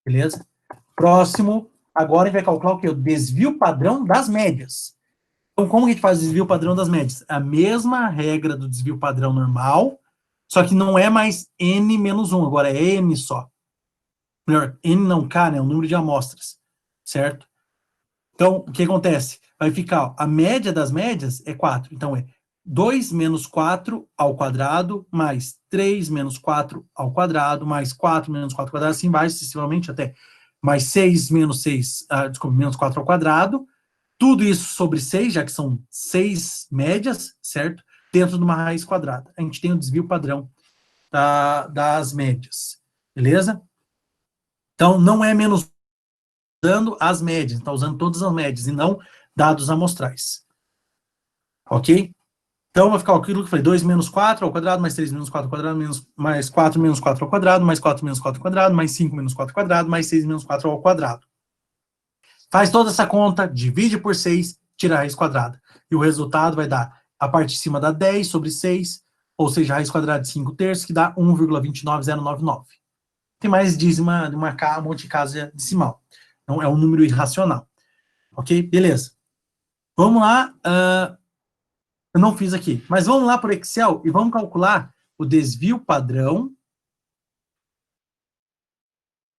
Beleza? Próximo, agora a gente vai calcular o quê? O desvio padrão das médias. Então, como que a gente faz o desvio padrão das médias? A mesma regra do desvio padrão normal, só que não é mais N menos 1, agora é N só. Melhor, N não K, né? O número de amostras, certo? Então, o que acontece? Vai ficar, ó, a média das médias é 4. Então, é 2 menos 4 ao quadrado, mais 3 menos 4 ao quadrado, mais 4 menos 4 ao quadrado, assim vai sucessivamente até mais 6 menos 6, menos 4 ao quadrado, tudo isso sobre 6, já que são 6 médias, certo? Dentro de uma raiz quadrada. A gente tem o desvio padrão das médias, beleza? Então, não é menos usando as médias, está usando todas as médias, e não dados amostrais. Ok? Então, vai ficar aquilo que eu falei, 2 menos 4 ao quadrado, mais 3 menos 4 ao quadrado, mais 4 menos 4 ao quadrado, mais 4 menos 4 ao quadrado, mais 5 menos 4 ao quadrado, mais 6 menos 4 ao quadrado. Faz toda essa conta, divide por 6, tira a raiz quadrada. E o resultado vai dar a parte de cima dá 10 sobre 6, ou seja, a raiz quadrada de 5 terços, que dá 1,29099. Tem mais dízima, um monte de casa decimal. Então, é um número irracional. Ok? Beleza. Vamos lá. Eu não fiz aqui, mas vamos lá para o Excel e vamos calcular o desvio padrão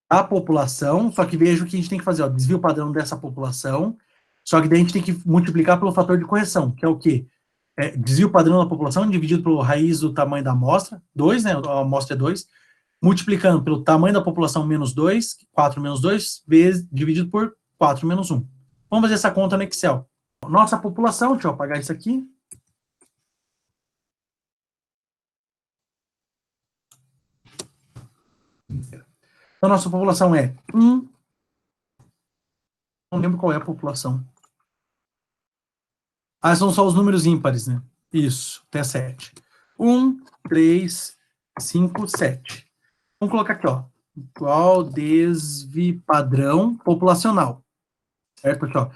da população, só que veja o que a gente tem que fazer, ó, desvio padrão dessa população, só que daí a gente tem que multiplicar pelo fator de correção, que é o quê? Desvio padrão da população dividido pelo raiz do tamanho da amostra, 2, né, a amostra é 2, multiplicando pelo tamanho da população menos 2, 4 menos 2, vezes, dividido por 4 menos 1. Vamos fazer essa conta no Excel. Nossa população, deixa eu apagar isso aqui. Então, nossa população é 1. Não lembro qual é a população. São só os números ímpares, né? Isso, até 7. 1, 3, 5, 7. Vamos colocar aqui, ó. Igual desvio padrão populacional. Certo? Aqui, ó.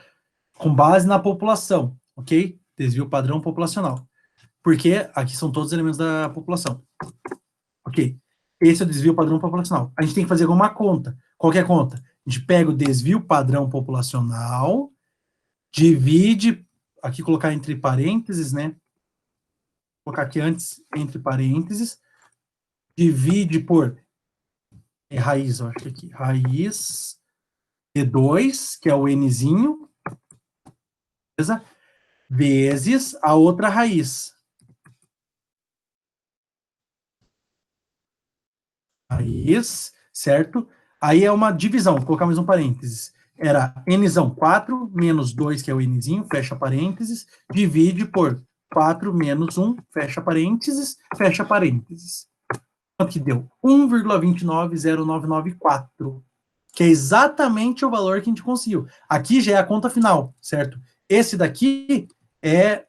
Com base na população, ok? Desvio padrão populacional. Porque aqui são todos os elementos da população. Ok. Esse é o desvio padrão populacional. A gente tem que fazer alguma conta. Qual que é a conta? A gente pega o desvio padrão populacional, divide, aqui colocar entre parênteses, né? Vou colocar aqui antes, entre parênteses, divide por raiz, eu acho que aqui, raiz de 2, que é o nzinho, beleza? Vezes a outra raiz. Raiz, certo? Aí é uma divisão, vou colocar mais um parênteses. Era nzão 4 menos 2, que é o nzinho, fecha parênteses, divide por 4 menos 1, fecha parênteses, fecha parênteses. Quanto que deu? 1,2909994, que é exatamente o valor que a gente conseguiu. Aqui já é a conta final, certo? Esse daqui é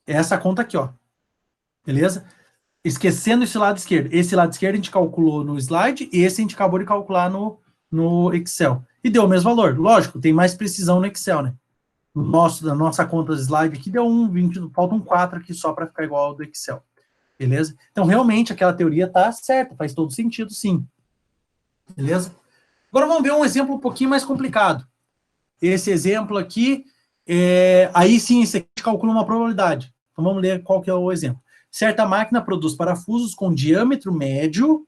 essa conta aqui, ó. Beleza? Esquecendo esse lado esquerdo. Esse lado esquerdo a gente calculou no slide, e esse a gente acabou de calcular no Excel. E deu o mesmo valor. Lógico, tem mais precisão no Excel, né? Da nossa conta do slide aqui deu 1,20, falta um 4 aqui só para ficar igual ao do Excel. Beleza? Então, realmente, aquela teoria está certa, faz todo sentido, sim. Beleza? Agora vamos ver um exemplo um pouquinho mais complicado. Esse exemplo aqui, aí sim, esse aqui calcula uma probabilidade. Então vamos ler qual que é o exemplo. Certa máquina produz parafusos com diâmetro médio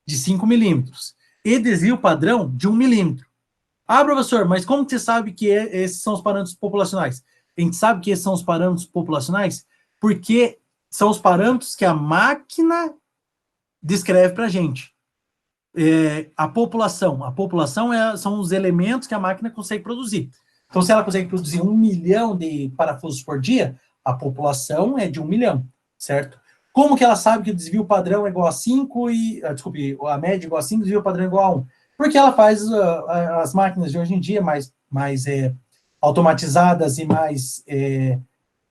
de 5 milímetros e desvio padrão de 1 milímetro. Ah, professor, mas como que você sabe que esses são os parâmetros populacionais? A gente sabe que esses são os parâmetros populacionais porque são os parâmetros que a máquina descreve para a gente. A população são os elementos que a máquina consegue produzir. Então, se ela consegue produzir 1 milhão de parafusos por dia, a população é de 1 milhão, certo? Como que ela sabe que o desvio padrão é igual a 5 desculpe, a média é igual a 5, o desvio padrão é igual a 1? Porque ela faz as máquinas de hoje em dia mais automatizadas e mais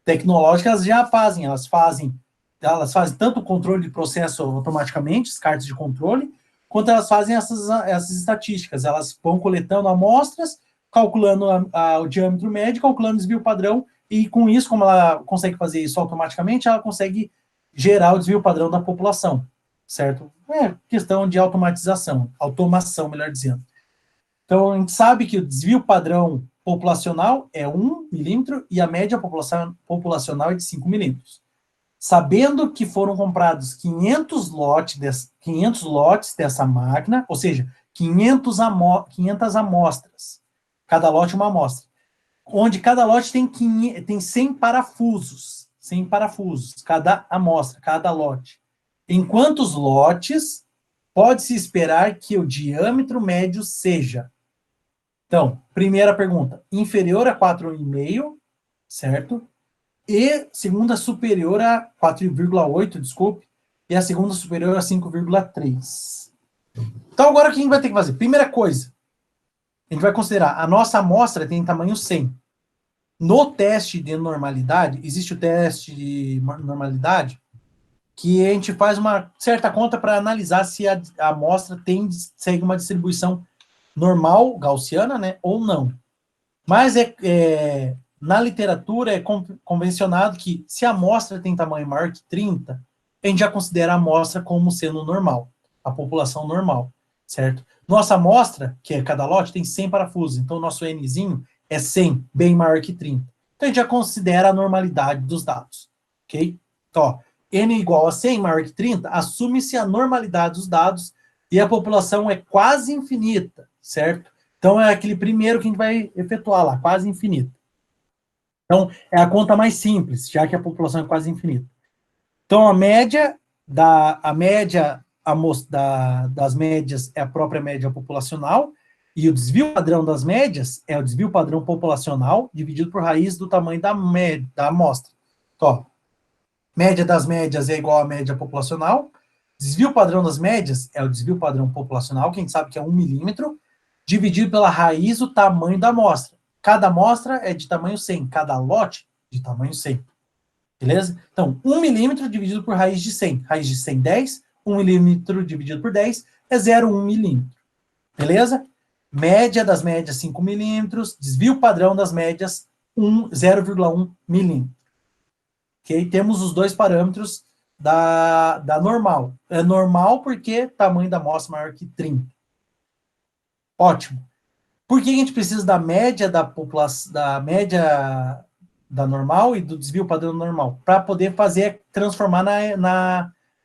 tecnológicas, elas fazem tanto o controle de processo automaticamente, as cartas de controle, quanto elas fazem essas estatísticas. Elas vão coletando amostras, calculando o diâmetro médio, calculando o desvio padrão, e com isso, como ela consegue fazer isso automaticamente, ela consegue gerar o desvio padrão da população, certo? É questão de automação, melhor dizendo. Então, a gente sabe que o desvio padrão populacional é 1 milímetro e a média populacional é de 5 milímetros. Sabendo que foram comprados 500 lotes dessa máquina, ou seja, 500 amostras. Cada lote uma amostra. Onde cada lote tem 100 parafusos. 100 parafusos, cada amostra, cada lote. Em quantos lotes pode-se esperar que o diâmetro médio seja? Então, primeira pergunta, inferior a 4,5, certo? E segunda superior a 4,8, desculpe, e a segunda superior a 5,3. Então, agora o que a gente vai ter que fazer? Primeira coisa, a gente vai considerar, a nossa amostra tem tamanho 100. No teste de normalidade, existe o teste de normalidade, que a gente faz uma certa conta para analisar se a amostra segue uma distribuição normal, gaussiana, né, ou não. Mas na literatura é convencionado que se a amostra tem tamanho maior que 30, a gente já considera a amostra como sendo normal, a população normal, certo? Nossa amostra, que é cada lote, tem 100 parafusos, então o nosso Nzinho é 100, bem maior que 30. Então a gente já considera a normalidade dos dados, ok? Então, ó, N igual a 100, maior que 30, assume-se a normalidade dos dados e a população é quase infinita, certo? Então, é aquele primeiro que a gente vai efetuar lá, quase infinito. Então, é a conta mais simples, já que a população é quase infinita. Então, das médias é a própria média populacional, e o desvio padrão das médias é o desvio padrão populacional dividido por raiz do tamanho da amostra. Então, ó, média das médias é igual à média populacional, desvio padrão das médias é o desvio padrão populacional, que a gente sabe que é 1 milímetro, dividido pela raiz do tamanho da amostra. Cada amostra é de tamanho 100, cada lote de tamanho 100. Beleza? Então, 1 milímetro dividido por raiz de 100. Raiz de 100, 10. 1 milímetro dividido por 10 é 0,1 milímetro. Beleza? Média das médias, 5 milímetros. Desvio padrão das médias, 0,1 milímetro. Ok? Temos os dois parâmetros da normal. É normal porque tamanho da amostra maior que 30. Ótimo. Por que a gente precisa da média da população, da média da normal e do desvio padrão normal? Para poder transformar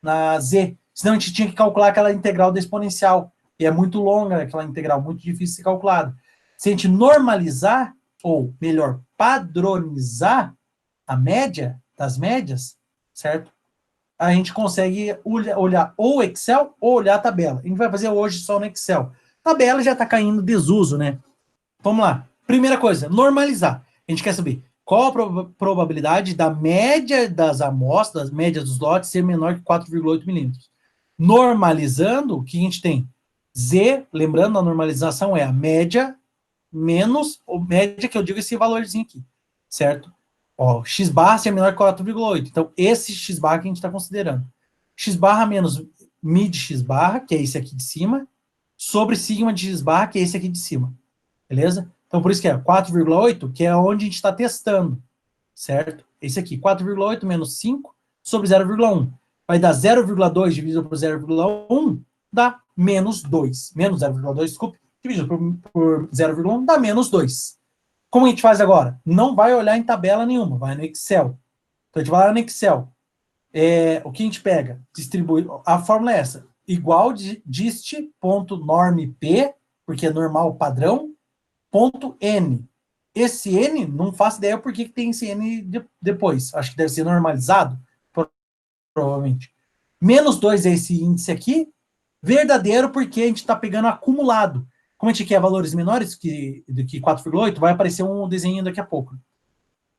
na Z. Senão a gente tinha que calcular aquela integral da exponencial. E é muito longa aquela integral, muito difícil de ser calculada. Se a gente normalizar, ou melhor, padronizar a média das médias, certo? A gente consegue olhar ou o Excel ou olhar a tabela. A gente vai fazer hoje só no Excel. A tabela já está caindo desuso, né? Vamos lá. Primeira coisa, normalizar. A gente quer saber qual a probabilidade da média das amostras, das médias dos lotes, ser menor que 4,8 milímetros. Normalizando, o que a gente tem? Z, lembrando, a normalização é a média menos, ou média que eu digo esse valorzinho aqui, certo? Ó, x barra ser menor que 4,8. Então, esse x barra que a gente está considerando. X barra menos mid x barra, que é esse aqui de cima, sobre sigma de x barra, que é esse aqui de cima. Beleza? Então, por isso que é 4,8, que é onde a gente está testando, certo? Esse aqui, 4,8 menos 5 sobre 0,1. Vai dar 0,2 dividido por 0,1, dá menos 2. Menos 0,2, desculpe, dividido por 0,1, dá menos 2. Como a gente faz agora? Não vai olhar em tabela nenhuma, vai no Excel. Então, a gente vai lá no Excel. O que a gente pega? Distribui. A fórmula é essa. Igual de dist.normp, porque é normal padrão, ponto N. Esse N, não faço ideia por que tem esse N depois. Acho que deve ser normalizado, provavelmente. Menos 2 é esse índice aqui. Verdadeiro, porque a gente está pegando acumulado. Como a gente quer valores menores do que 4,8, vai aparecer um desenho daqui a pouco.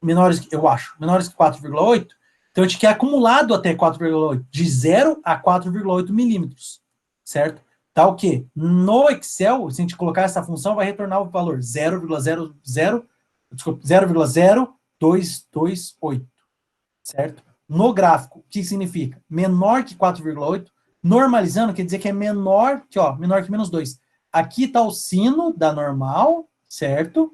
Menores, eu acho, menores que 4,8. Então a gente quer acumulado até 4,8, de 0 a 4,8 milímetros, certo? Tá o quê? No Excel, se a gente colocar essa função, vai retornar o valor 0,0228, certo? No gráfico, o que significa? Menor que 4,8, normalizando quer dizer que é menor que menos 2. Aqui está o sino da normal, certo?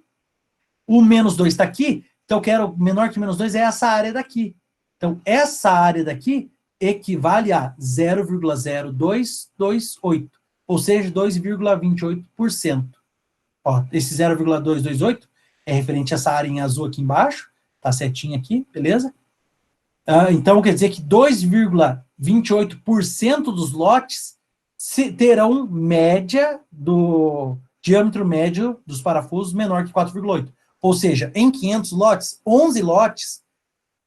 O menos 2 está aqui, então eu quero menor que menos 2 é essa área daqui. Então, essa área daqui equivale a 0,0228, ou seja, 2,28%. Ó, esse 0,228 é referente a essa área em azul aqui embaixo, tá setinha aqui, beleza? Então, quer dizer que 2,28% dos lotes terão média do diâmetro médio dos parafusos menor que 4,8. Ou seja, em 500 lotes, 11 lotes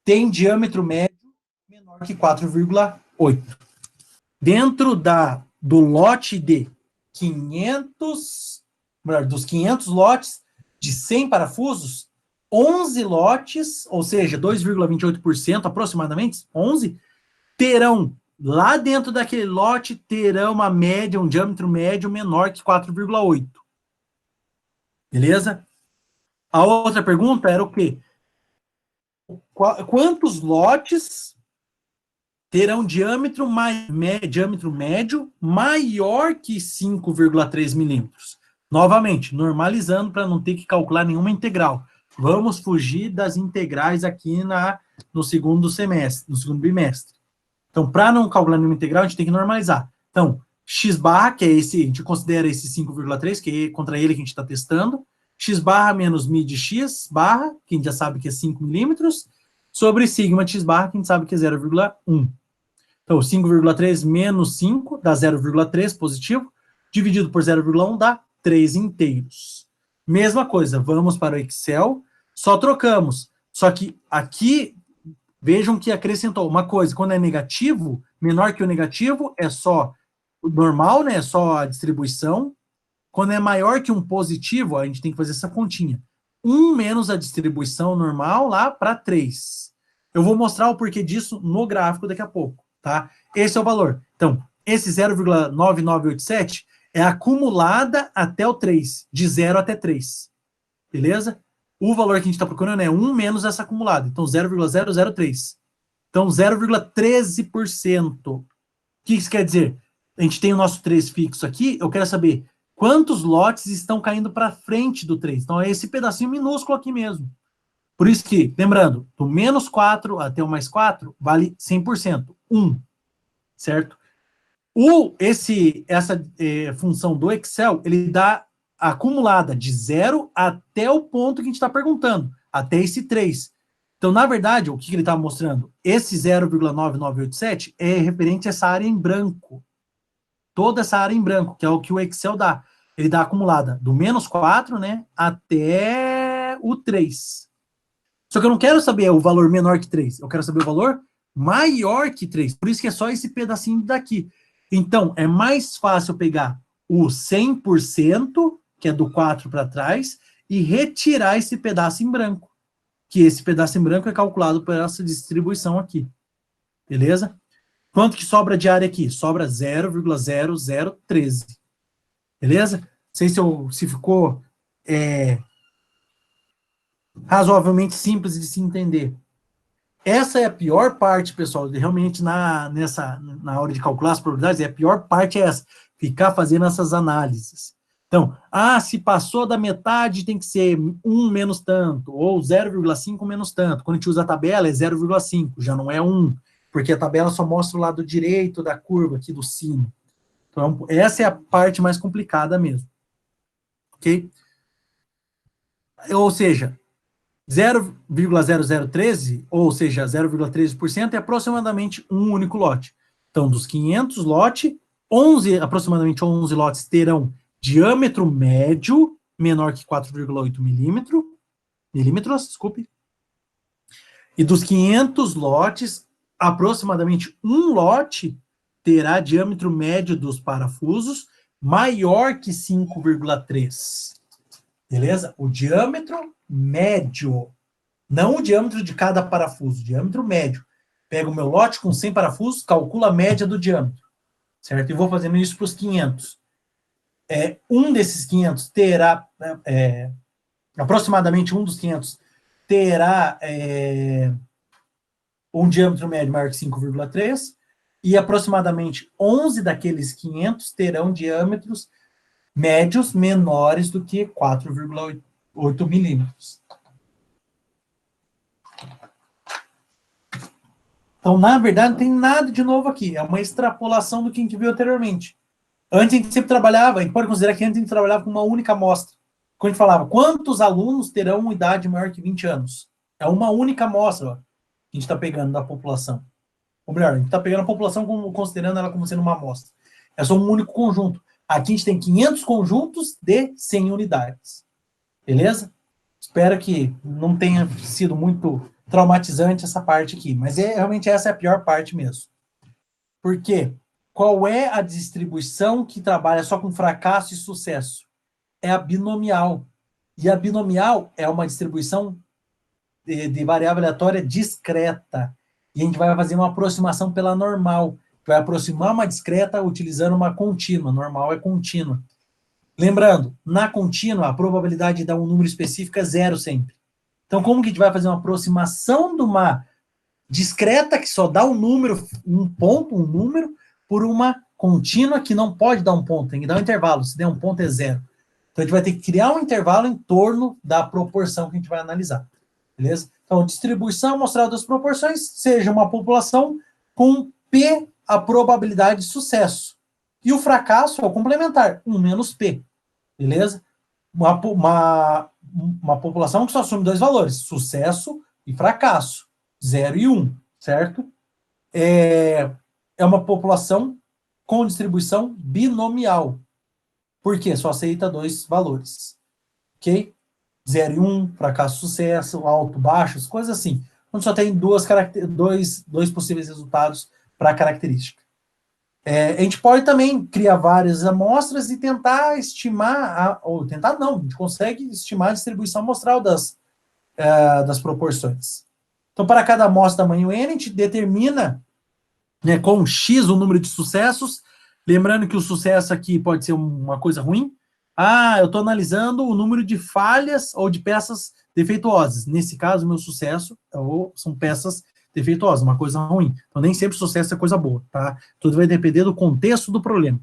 têm diâmetro médio menor que 4,8. Dentro do lote de 500, dos 500 lotes de 100 parafusos, 11 lotes, ou seja, 2,28% aproximadamente, 11, terão, lá dentro daquele lote, terão uma média, um diâmetro médio menor que 4,8. Beleza? A outra pergunta era o quê? Quantos lotes terão diâmetro médio maior que 5,3 milímetros? Novamente, normalizando para não ter que calcular nenhuma integral. Vamos fugir das integrais aqui no segundo semestre, no segundo bimestre. Então, para não calcular nenhuma integral, a gente tem que normalizar. Então, x barra, que é esse, a gente considera esse 5,3, que é contra ele que a gente está testando, x barra menos mi de x barra, que a gente já sabe que é 5 milímetros, sobre sigma de x barra, que a gente sabe que é 0,1. Então, 5,3 menos 5 dá 0,3 positivo, dividido por 0,1 dá 3 inteiros. Mesma coisa, vamos para o Excel, só trocamos. Só que aqui, vejam que acrescentou uma coisa, quando é negativo, menor que o negativo, é só o normal, né? É só a distribuição. Quando é maior que um positivo, a gente tem que fazer essa continha. 1 menos a distribuição normal lá para 3. Eu vou mostrar o porquê disso no gráfico daqui a pouco, tá? Esse é o valor. Então, esse 0,9987 é acumulada até o 3, de 0 até 3. Beleza? O valor que a gente está procurando é 1 menos essa acumulada. Então, 0,003. Então, 0,13%. O que isso quer dizer? A gente tem o nosso 3 fixo aqui, eu quero saber quantos lotes estão caindo para frente do 3. Então, é esse pedacinho minúsculo aqui mesmo. Por isso que, lembrando, do menos 4 até o mais 4, vale 100%. 1. Certo? Essa função do Excel, ele dá acumulada de 0 até o ponto que a gente está perguntando, até esse 3. Então, na verdade, o que ele está mostrando? Esse 0,9987 é referente a essa área em branco. Toda essa área em branco, que é o que o Excel dá. Ele dá acumulada do menos 4, né, até o 3. Só que eu não quero saber o valor menor que 3, eu quero saber o valor maior que 3. Por isso que é só esse pedacinho daqui. Então, é mais fácil pegar o 100%, que é do 4 para trás, e retirar esse pedaço em branco. Que esse pedaço em branco é calculado por essa distribuição aqui. Beleza? Quanto que sobra de área aqui? Sobra 0,0013. Beleza? Não sei se ficou razoavelmente simples de se entender. Essa é a pior parte, pessoal, realmente na hora de calcular as probabilidades, a pior parte é essa, ficar fazendo essas análises. Então, se passou da metade tem que ser 1 menos tanto, ou 0,5 menos tanto. Quando a gente usa a tabela é 0,5, já não é 1, porque a tabela só mostra o lado direito da curva aqui do sino. Então, essa é a parte mais complicada mesmo. Ok? Ou seja, 0,0013, ou seja, 0,13%, é aproximadamente um único lote. Então, dos 500 lotes, aproximadamente 11 lotes terão diâmetro médio menor que 4,8 milímetros, desculpe. E dos 500 lotes, aproximadamente um lote terá diâmetro médio dos parafusos maior que 5,3. Beleza? O diâmetro médio, não o diâmetro de cada parafuso, diâmetro médio. Pego o meu lote com 100 parafusos, calculo a média do diâmetro, certo? E vou fazendo isso para os 500. Um desses 500 terá, aproximadamente um dos 500 terá um diâmetro médio maior que 5,3, e aproximadamente 11 daqueles 500 terão diâmetros médios menores do que 4,8 milímetros. Então, na verdade, não tem nada de novo aqui. É uma extrapolação do que a gente viu anteriormente. Antes a gente sempre trabalhava, a gente pode considerar que antes a gente trabalhava com uma única amostra. Quando a gente falava, quantos alunos terão uma idade maior que 20 anos? É uma única amostra ó, que a gente está pegando da população. Ou melhor, a gente está pegando a população considerando ela como sendo uma amostra. É só um único conjunto. Aqui a gente tem 500 conjuntos de 100 unidades. Beleza? Espero que não tenha sido muito traumatizante essa parte aqui, mas realmente essa é a pior parte mesmo. Por quê? Qual é a distribuição que trabalha só com fracasso e sucesso? É a binomial. E a binomial é uma distribuição de variável aleatória discreta. E a gente vai fazer uma aproximação pela normal. Vai aproximar uma discreta utilizando uma contínua. Normal é contínua. Lembrando, na contínua, a probabilidade de dar um número específico é 0 sempre. Então, como que a gente vai fazer uma aproximação de uma discreta que só dá um número, um ponto, um número, por uma contínua que não pode dar um ponto, tem que dar um intervalo. Se der um ponto, é 0. Então, a gente vai ter que criar um intervalo em torno da proporção que a gente vai analisar. Beleza? Então, distribuição amostrada das proporções seja uma população com P a probabilidade de sucesso. E o fracasso é o complementar, 1 menos P. Beleza? Uma população que só assume dois valores, sucesso e fracasso, 0 e 1, certo? É uma população com distribuição binomial. Por quê? Só aceita dois valores. Ok? 0 e 1, fracasso, sucesso, alto, baixo, coisas assim. Quando só tem dois possíveis resultados para a característica. A gente pode também criar várias amostras e tentar estimar, ou tentar não, a gente consegue estimar a distribuição amostral das proporções. Então, para cada amostra tamanho N, a gente determina, né, com X o número de sucessos, lembrando que o sucesso aqui pode ser uma coisa ruim. Eu estou analisando o número de falhas ou de peças defeituosas. Nesse caso, meu sucesso são peças defeituosas, uma coisa ruim. Então, nem sempre sucesso é coisa boa, tá? Tudo vai depender do contexto do problema.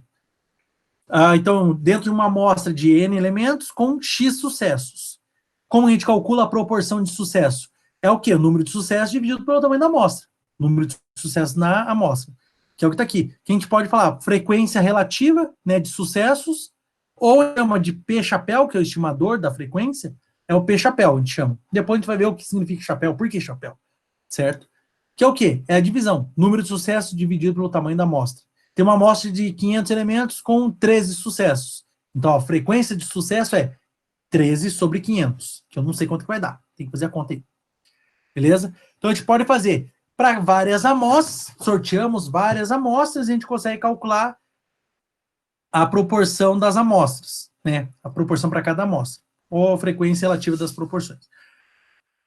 Então, dentro de uma amostra de N elementos com X sucessos. Como a gente calcula a proporção de sucesso? É o quê? O número de sucessos dividido pelo tamanho da amostra. Número de sucessos na amostra. Que é o que está aqui. Que a gente pode falar frequência relativa, né, de sucessos, ou chama de P-chapéu, que é o estimador da frequência, é o P-chapéu, a gente chama. Depois a gente vai ver o que significa chapéu, por que chapéu, certo? Que é o quê? É a divisão. Número de sucessos dividido pelo tamanho da amostra. Tem uma amostra de 500 elementos com 13 sucessos. Então, a frequência de sucesso é 13 sobre 500, que eu não sei quanto que vai dar. Tem que fazer a conta aí. Beleza? Então, a gente pode fazer para várias amostras, sorteamos várias amostras e a gente consegue calcular a proporção das amostras, né? A proporção para cada amostra, ou a frequência relativa das proporções.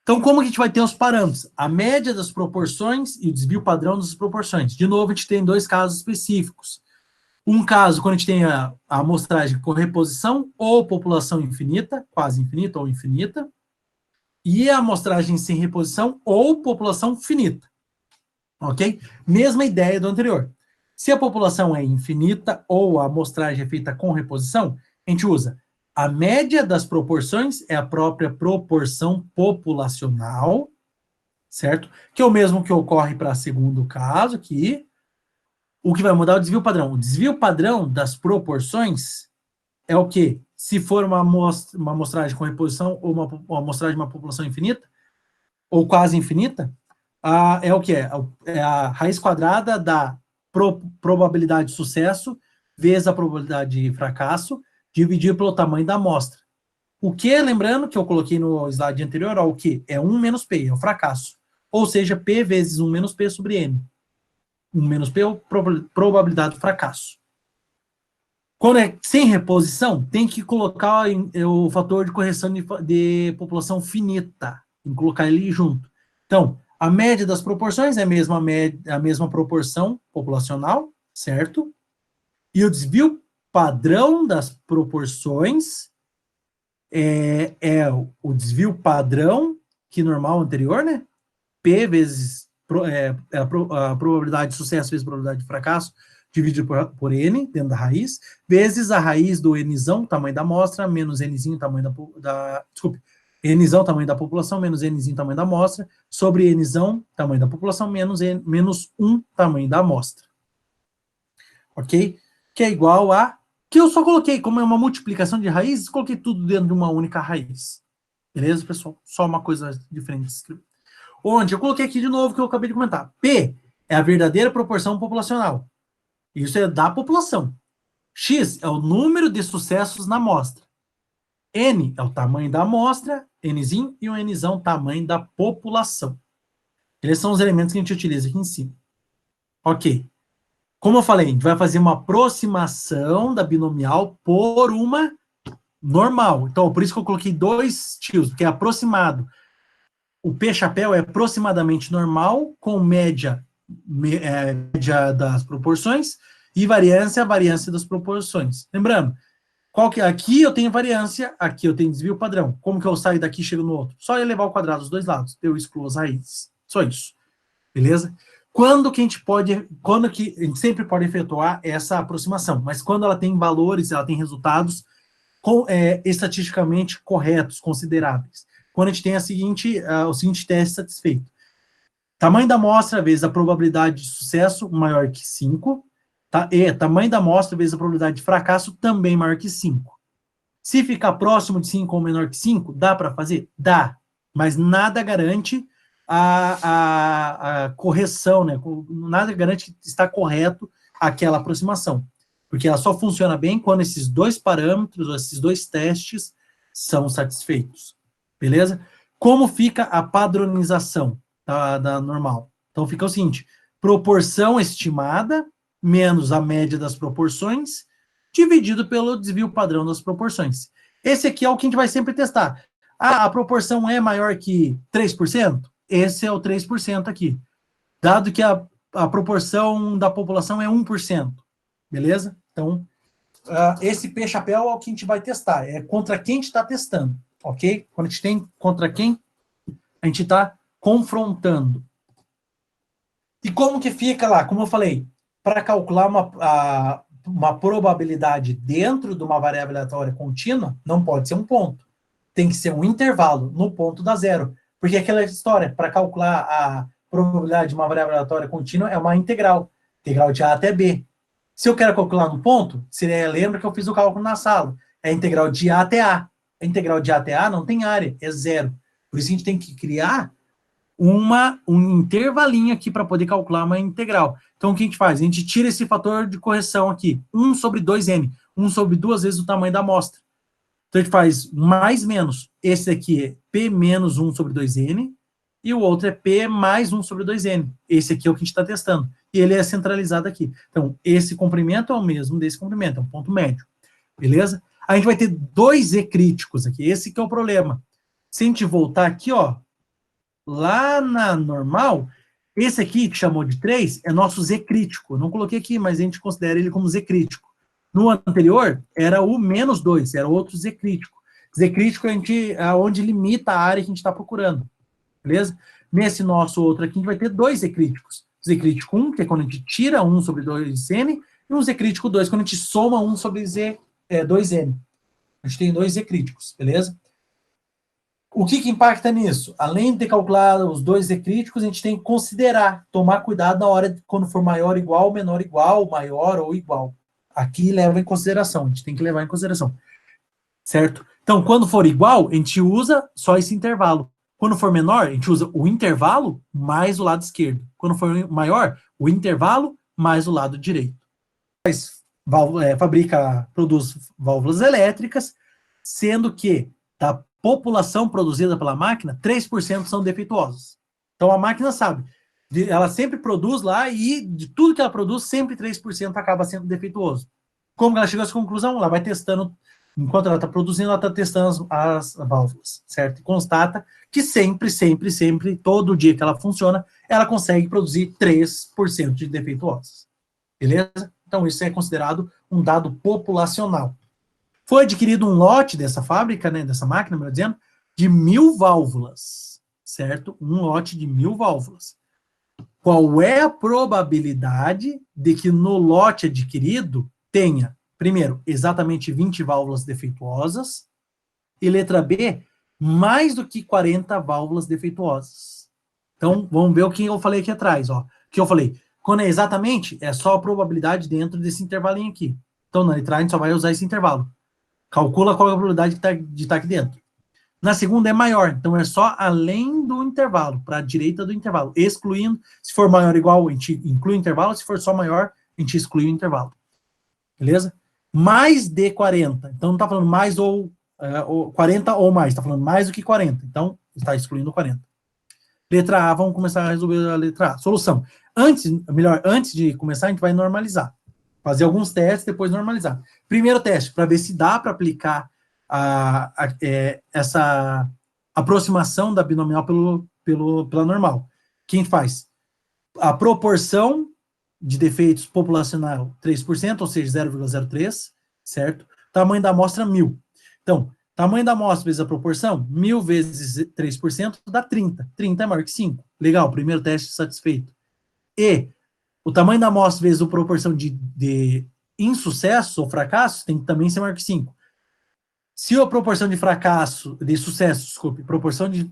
Então, como que a gente vai ter os parâmetros? A média das proporções e o desvio padrão das proporções. De novo, a gente tem dois casos específicos. Um caso, quando a gente tem a amostragem com reposição ou população infinita, quase infinita ou infinita, e a amostragem sem reposição ou população finita. Ok? Mesma ideia do anterior. Se a população é infinita ou a amostragem é feita com reposição, a gente usa a média das proporções, é a própria proporção populacional, certo? Que é o mesmo que ocorre para o segundo caso aqui. O que vai mudar é o desvio padrão. O desvio padrão das proporções é o quê? Se for uma amostragem com reposição ou uma amostragem de uma população infinita, ou quase infinita, é o que é a raiz quadrada da probabilidade de sucesso vezes a probabilidade de fracasso dividido pelo tamanho da amostra. O que, lembrando que eu coloquei no slide anterior, o que? É 1 menos P, é o fracasso. Ou seja, P vezes 1 menos P sobre N. 1 menos P é a probabilidade do fracasso. Quando é sem reposição, tem que colocar o fator de correção de população finita. Tem que colocar ele junto. Então, a média das proporções é a mesma proporção populacional, certo? E o desvio padrão das proporções é o desvio padrão, que normal anterior, né? P vezes a probabilidade de sucesso vezes a probabilidade de fracasso, dividido por N, dentro da raiz, vezes a raiz do Nzão, tamanho da amostra, menos Nzinho, tamanho desculpe, Nzão, tamanho da população, menos Nzinho, tamanho da amostra, sobre Nzão, tamanho da população, menos 1, tamanho da amostra. Ok? Que é igual a... Que eu só coloquei, como é uma multiplicação de raízes, coloquei tudo dentro de uma única raiz. Beleza, pessoal? Só uma coisa diferente de escrever. Onde eu coloquei aqui de novo que eu acabei de comentar. P é a verdadeira proporção populacional. Isso é da população. X é o número de sucessos na amostra. N é o tamanho da amostra, Nzinho, e o Nzão, tamanho da população. Eles são os elementos que a gente utiliza aqui em cima. Ok. Como eu falei, a gente vai fazer uma aproximação da binomial por uma normal. Então, por isso que eu coloquei dois tios, porque é aproximado. O P-chapéu é aproximadamente normal, com média das proporções, e variância, a variância das proporções. Lembrando, aqui eu tenho variância, aqui eu tenho desvio padrão. Como que eu saio daqui e chego no outro? Só elevar o quadrado dos dois lados. Eu excluo as raízes. Só isso. Beleza? Quando que a gente sempre pode efetuar essa aproximação, mas quando ela tem valores, ela tem resultados estatisticamente corretos, consideráveis. Quando a gente tem o seguinte teste satisfeito. Tamanho da amostra vezes a probabilidade de sucesso maior que 5, tá? E tamanho da amostra vezes a probabilidade de fracasso também maior que 5. Se ficar próximo de 5 ou menor que 5, dá para fazer? Dá, mas nada garante a correção, né? Nada garante que está correto aquela aproximação, porque ela só funciona bem quando esses dois parâmetros, ou esses dois testes, são satisfeitos, beleza? Como fica a padronização da normal? Então fica o seguinte, proporção estimada menos a média das proporções, dividido pelo desvio padrão das proporções. Esse aqui é o que a gente vai sempre testar. Ah, a proporção é maior que 3%? Esse é o 3% aqui. Dado que a proporção da população é 1%. Beleza? Então, esse P-chapéu é o que a gente vai testar. É contra quem a gente está testando. Ok? Quando a gente tem contra quem a gente está confrontando. E como que fica lá? Como eu falei, para calcular uma probabilidade dentro de uma variável aleatória contínua, não pode ser um ponto. Tem que ser um intervalo no ponto da zero. Porque aquela história, para calcular a probabilidade de uma variável aleatória contínua, é uma integral. Integral de A até B. Se eu quero calcular no ponto, lembra que eu fiz o cálculo na sala. É a integral de A até A. A integral de A até A não tem área, é zero. Por isso a gente tem que criar um intervalinho aqui para poder calcular uma integral. Então, o que a gente faz? A gente tira esse fator de correção aqui, 1 sobre 2n, 1 sobre 2 vezes o tamanho da amostra. Então, a gente faz mais menos. Esse aqui é P menos 1 sobre 2n, e o outro é P mais 1 sobre 2n. Esse aqui é o que a gente está testando. E ele é centralizado aqui. Então, esse comprimento é o mesmo desse comprimento, é um ponto médio. Beleza? A gente vai ter dois Z críticos aqui. Esse que é o problema. Se a gente voltar aqui, ó, lá na normal, esse aqui, que chamou de 3, é nosso Z crítico. Eu não coloquei aqui, mas a gente considera ele como Z crítico. No anterior, era o menos 2, era outro Z crítico. Z crítico é onde limita a área que a gente está procurando. Beleza? Nesse nosso outro aqui, a gente vai ter dois Z críticos. Z crítico 1, que é quando a gente tira 1 sobre 2n, e um Z crítico 2, quando a gente soma 1 sobre 2n. A gente tem dois Z críticos, beleza? O que impacta nisso? Além de ter calculado os dois Z críticos, a gente tem que considerar, tomar cuidado na hora de quando for maior igual, menor igual, maior ou igual. Aqui leva em consideração, a gente tem que levar em consideração. Certo? Então, quando for igual, a gente usa só esse intervalo. Quando for menor, a gente usa o intervalo mais o lado esquerdo. Quando for maior, o intervalo mais o lado direito. Produz válvulas elétricas, sendo que da população produzida pela máquina, 3% são defeituosas. Então a máquina sabe, ela sempre produz lá e de tudo que ela produz, sempre 3% acaba sendo defeituoso. Como ela chegou a essa conclusão? Ela vai testando, enquanto ela está produzindo, ela está testando as válvulas, certo? E constata que sempre, todo dia que ela funciona, ela consegue produzir 3% de defeituosas. Beleza? Então isso é considerado um dado populacional. Foi adquirido um lote dessa fábrica, né, dessa máquina, melhor dizendo, de 1.000 válvulas, certo? Um lote de 1.000 válvulas. Qual é a probabilidade de que no lote adquirido tenha, primeiro, exatamente 20 válvulas defeituosas, e letra B, mais do que 40 válvulas defeituosas? Então, vamos ver o que eu falei aqui atrás, ó. O que eu falei? Quando é exatamente, é só a probabilidade dentro desse intervalinho aqui. Então, na letra A, a gente só vai usar esse intervalo. Calcula qual é a probabilidade de estar aqui dentro. Na segunda é maior, então é só além do intervalo, para a direita do intervalo, excluindo, se for maior ou igual, a gente inclui o intervalo, se for só maior, a gente exclui o intervalo. Beleza? Mais de 40, então não está falando mais ou 40 ou mais, está falando mais do que 40, então está excluindo 40. Letra A, vamos começar a resolver a letra A. Solução. Antes de começar, a gente vai normalizar. Fazer alguns testes, depois normalizar. Primeiro teste, para ver se dá para aplicar essa aproximação da binomial pela normal. O que a gente faz? A proporção de defeitos populacional 3%, ou seja, 0,03, certo? Tamanho da amostra, 1.000. Então, tamanho da amostra vezes a proporção, 1.000 vezes 3% dá 30. 30 é maior que 5. Legal, primeiro teste satisfeito. E o tamanho da amostra vezes a proporção de insucesso ou fracasso tem que também ser maior que 5. Se a proporção de fracasso, de sucesso, desculpe, proporção de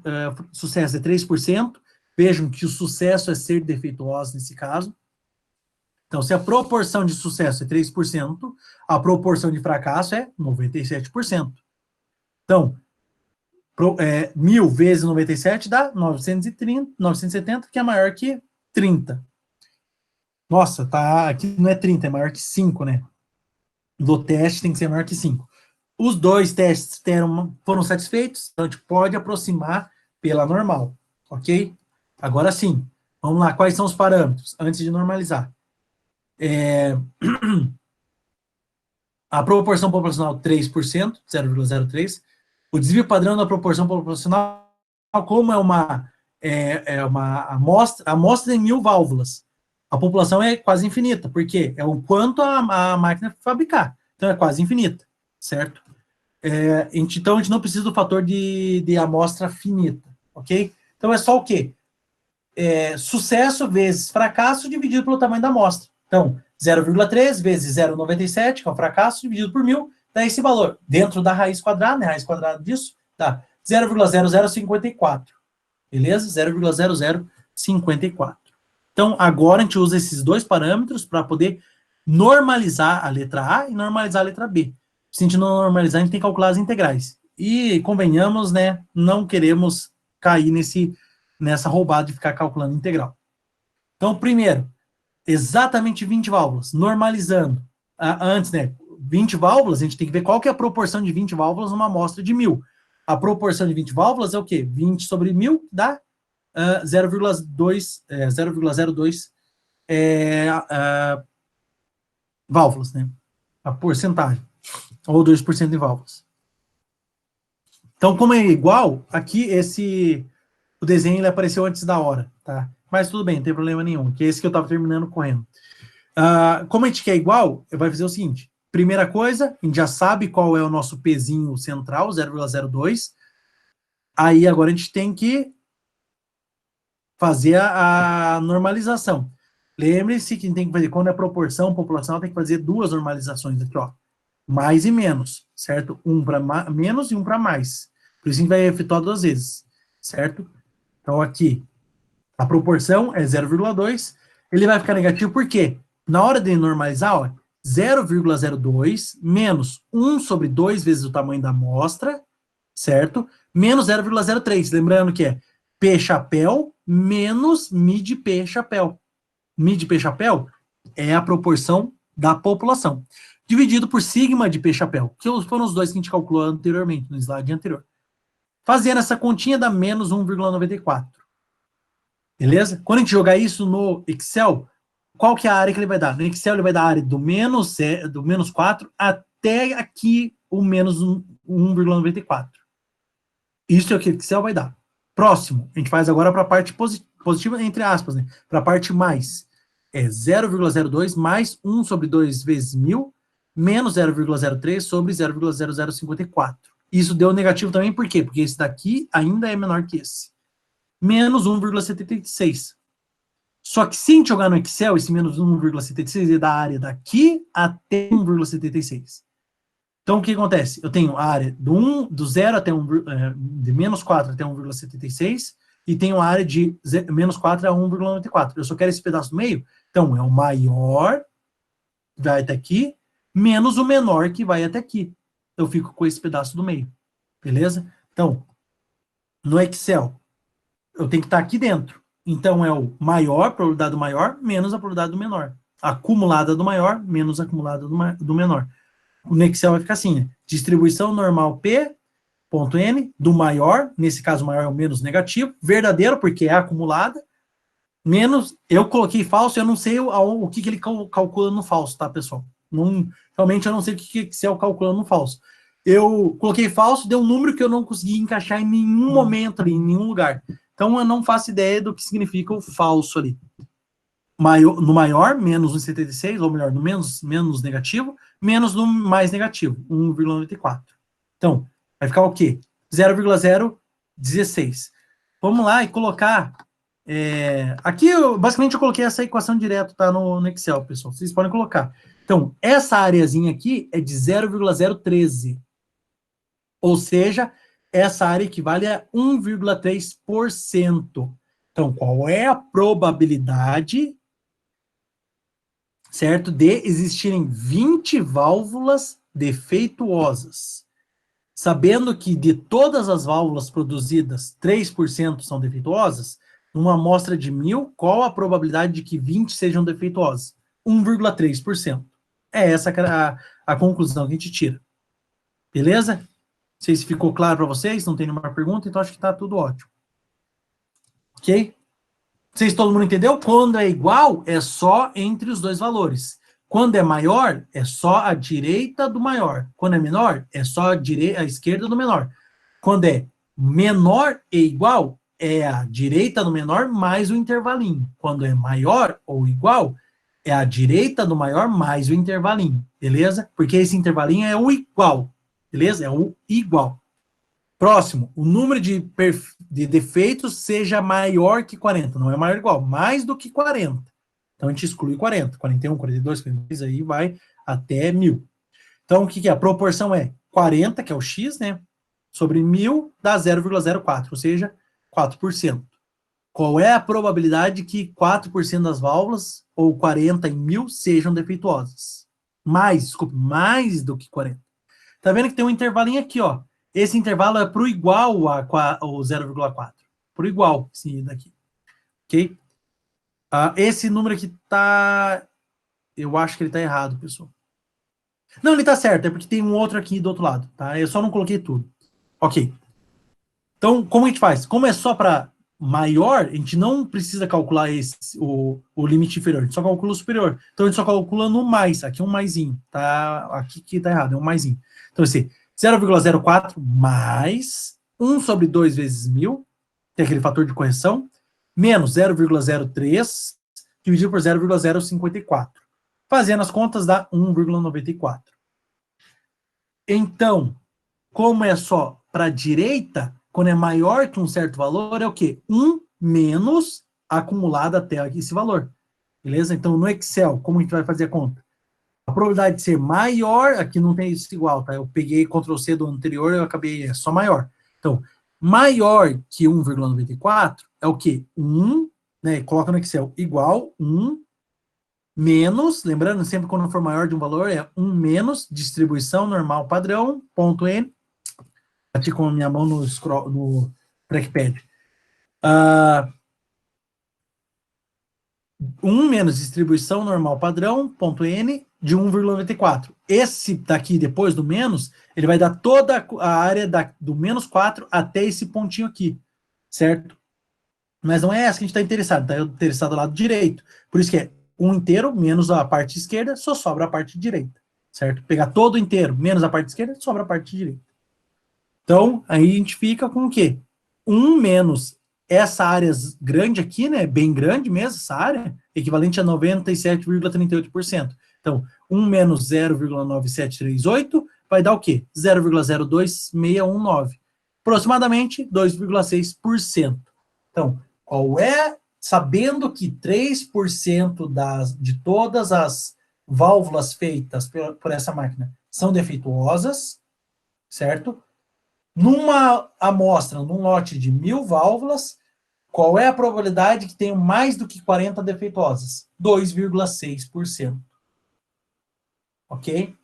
sucesso é 3%, vejam que o sucesso é ser defeituoso nesse caso. Então, se a proporção de sucesso é 3%, a proporção de fracasso é 97%. Então, 1.000 vezes 97 dá 970, que é maior que 30. Nossa, tá, aqui não é 30, é maior que 5, né? Do teste tem que ser maior que 5. Os dois testes foram satisfeitos, então a gente pode aproximar pela normal, ok? Agora sim, vamos lá, quais são os parâmetros, antes de normalizar? A proporção proporcional 3%, 0,03%. O desvio padrão da proporção proporcional, como é uma amostra em 1.000 válvulas. A população é quase infinita, porque é o quanto a máquina fabricar. Então, é quase infinita, certo? Então, a gente não precisa do fator de amostra finita, ok? Então, é só o quê? Sucesso vezes fracasso dividido pelo tamanho da amostra. Então, 0,3 vezes 0,97, que é o fracasso, dividido por 1.000, dá esse valor. Dentro da raiz quadrada, né? Raiz quadrada disso, dá 0,0054. Beleza? 0,0054. Então, agora a gente usa esses dois parâmetros para poder normalizar a letra A e normalizar a letra B. Se a gente não normalizar, a gente tem que calcular as integrais. E, convenhamos, né, não queremos cair nessa roubada de ficar calculando integral. Então, primeiro, exatamente 20 válvulas, normalizando. Antes, né, 20 válvulas, a gente tem que ver qual que é a proporção de 20 válvulas numa amostra de 1.000. A proporção de 20 válvulas é o quê? 20 sobre 1.000 dá 0,02 válvulas, né? A porcentagem. Ou 2% de válvulas. Então, como é igual, aqui o desenho ele apareceu antes da hora, tá? Mas tudo bem, não tem problema nenhum, que é esse que eu estava terminando correndo. Como a gente quer igual, vai fazer o seguinte. Primeira coisa, a gente já sabe qual é o nosso pezinho central, 0,02. Aí agora a gente tem que fazer a normalização. Lembre-se que tem que fazer, quando é proporção populacional, tem que fazer duas normalizações aqui, ó. Mais e menos, certo? Um para menos e um para mais. Por isso a gente vai efetuar duas vezes, certo? Então aqui, a proporção é 0,2. Ele vai ficar negativo por quê? Na hora de normalizar, ó, 0,02 menos 1 sobre 2 vezes o tamanho da amostra, certo? Menos 0,03. Lembrando que é P chapéu menos mid P chapéu. Mid P chapéu é a proporção da população. Dividido por sigma de P chapéu, que foram os dois que a gente calculou anteriormente, no slide anterior. Fazendo essa continha dá menos 1,94. Beleza? Quando a gente jogar isso no Excel, qual que é a área que ele vai dar? No Excel ele vai dar a área do menos 4 até aqui o menos 1,94. Isso é o que o Excel vai dar. Próximo, a gente faz agora para a parte positiva, entre aspas, né? Para a parte mais. É 0,02 mais 1 sobre 2 vezes 1.000, menos 0,03 sobre 0,0054. Isso deu negativo também, por quê? Porque esse daqui ainda é menor que esse. Menos 1,76. Só que se a gente jogar no Excel, esse menos 1,76 é da área daqui até 1,76. Então, o que acontece? Eu tenho a área do 0 até de menos 4 até 1,76 e tenho a área de menos 4 a 1,94. Eu só quero esse pedaço do meio. Então, é o maior, vai até aqui, menos o menor, que vai até aqui. Eu fico com esse pedaço do meio. Beleza? Então, no Excel, eu tenho que estar aqui dentro. Então, é o maior, probabilidade do maior, menos a probabilidade do menor. Acumulada do maior, menos a acumulada do menor. No Excel vai ficar assim, né? Distribuição normal P, ponto N, do maior, nesse caso o maior é o menos negativo, verdadeiro, porque é acumulada, menos, eu coloquei falso, eu não sei o que ele calcula no falso, tá, pessoal? Realmente eu não sei o que o Excel calcula no falso. Eu coloquei falso, deu um número que eu não consegui encaixar em nenhum momento ali, em nenhum lugar. Então eu não faço ideia do que significa o falso ali. No maior, menos 1,76, ou melhor, no menos negativo, menos no mais negativo, 1,94. Então, vai ficar o quê? 0,016. Vamos lá e colocar... aqui, basicamente, eu coloquei essa equação direto, tá, no Excel, pessoal. Vocês podem colocar. Então, essa areazinha aqui é de 0,013. Ou seja, essa área equivale a 1,3%. Então, qual é a probabilidade, certo, de existirem 20 válvulas defeituosas? Sabendo que de todas as válvulas produzidas, 3% são defeituosas, numa amostra de 1.000, qual a probabilidade de que 20 sejam defeituosas? 1,3%. É essa a conclusão que a gente tira. Beleza? Não sei se ficou claro para vocês, não tem nenhuma pergunta, então acho que está tudo ótimo. Ok? Vocês, todo mundo entendeu? Quando é igual, é só entre os dois valores. Quando é maior, é só a direita do maior. Quando é menor, é só a esquerda do menor. Quando é menor e igual, é a direita do menor mais o intervalinho. Quando é maior ou igual, é a direita do maior mais o intervalinho. Beleza? Porque esse intervalinho é o igual. Beleza? É o igual. Próximo, o número de defeitos seja maior que 40. Não é maior ou igual, mais do que 40. Então a gente exclui 40. 41, 42, 43, aí vai até 1.000. Então o que é? A proporção é 40, que é o x, né? Sobre 1.000 dá 0,04, ou seja, 4%. Qual é a probabilidade que 4% das válvulas, ou 40 em 1.000, sejam defeituosas? Mais do que 40. Tá vendo que tem um intervalinho aqui, ó. Esse intervalo é para o igual ao 0,4. Para o igual, sim, daqui. Ok? Esse número aqui tá... Eu acho que ele tá errado, pessoal. Não, ele tá certo, é porque tem um outro aqui do outro lado, tá? Eu só não coloquei tudo. Ok. Então, como a gente faz? Como é só para maior, a gente não precisa calcular o limite inferior, a gente só calcula o superior. Então, a gente só calcula no mais. Aqui é um maisinho, tá? Aqui que tá errado, é um maisinho. Então, assim, 0,04 mais 1 sobre 2 vezes 1.000, tem aquele fator de correção, menos 0,03 dividido por 0,054. Fazendo as contas, dá 1,94. Então, como é só para a direita, quando é maior que um certo valor, é o quê? 1 menos acumulado até esse valor. Beleza? Então, no Excel, como a gente vai fazer a conta? A probabilidade de ser maior, aqui não tem isso igual, tá? Eu peguei Ctrl+C do anterior, eu acabei, é só maior. Então, maior que 1,94 é o quê? 1, né? Coloca no Excel, igual 1 menos, lembrando, sempre quando for maior de um valor, é 1 menos distribuição normal padrão, ponto N, bati com a minha mão no trackpad. 1 menos distribuição normal padrão, ponto N, de 1,94. Esse daqui, depois do menos, ele vai dar toda a área do menos 4 até esse pontinho aqui, certo? Mas não é essa que a gente está interessado, está interessado do lado direito. Por isso que é 1 inteiro menos a parte esquerda, só sobra a parte direita, certo? Pegar todo inteiro menos a parte esquerda, sobra a parte direita. Então, aí a gente fica com o quê? 1 menos essa área grande aqui, né? Bem grande mesmo, essa área, equivalente a 97,38%. Então, 1 menos 0,9738 vai dar o quê? 0,02619. Aproximadamente 2,6%. Então, qual é, sabendo que 3% de todas as válvulas feitas por essa máquina são defeituosas, certo? Numa amostra, num lote de 1.000 válvulas, qual é a probabilidade que tenham mais do que 40 defeituosas? 2,6%. Ok?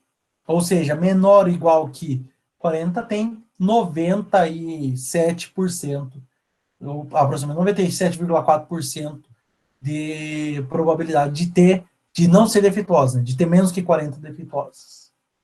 Ou seja, menor ou igual que 40 tem 97%, ou aproximadamente 97,4% de probabilidade de não ser defeituosa, né? De ter menos que 40 defeituosas.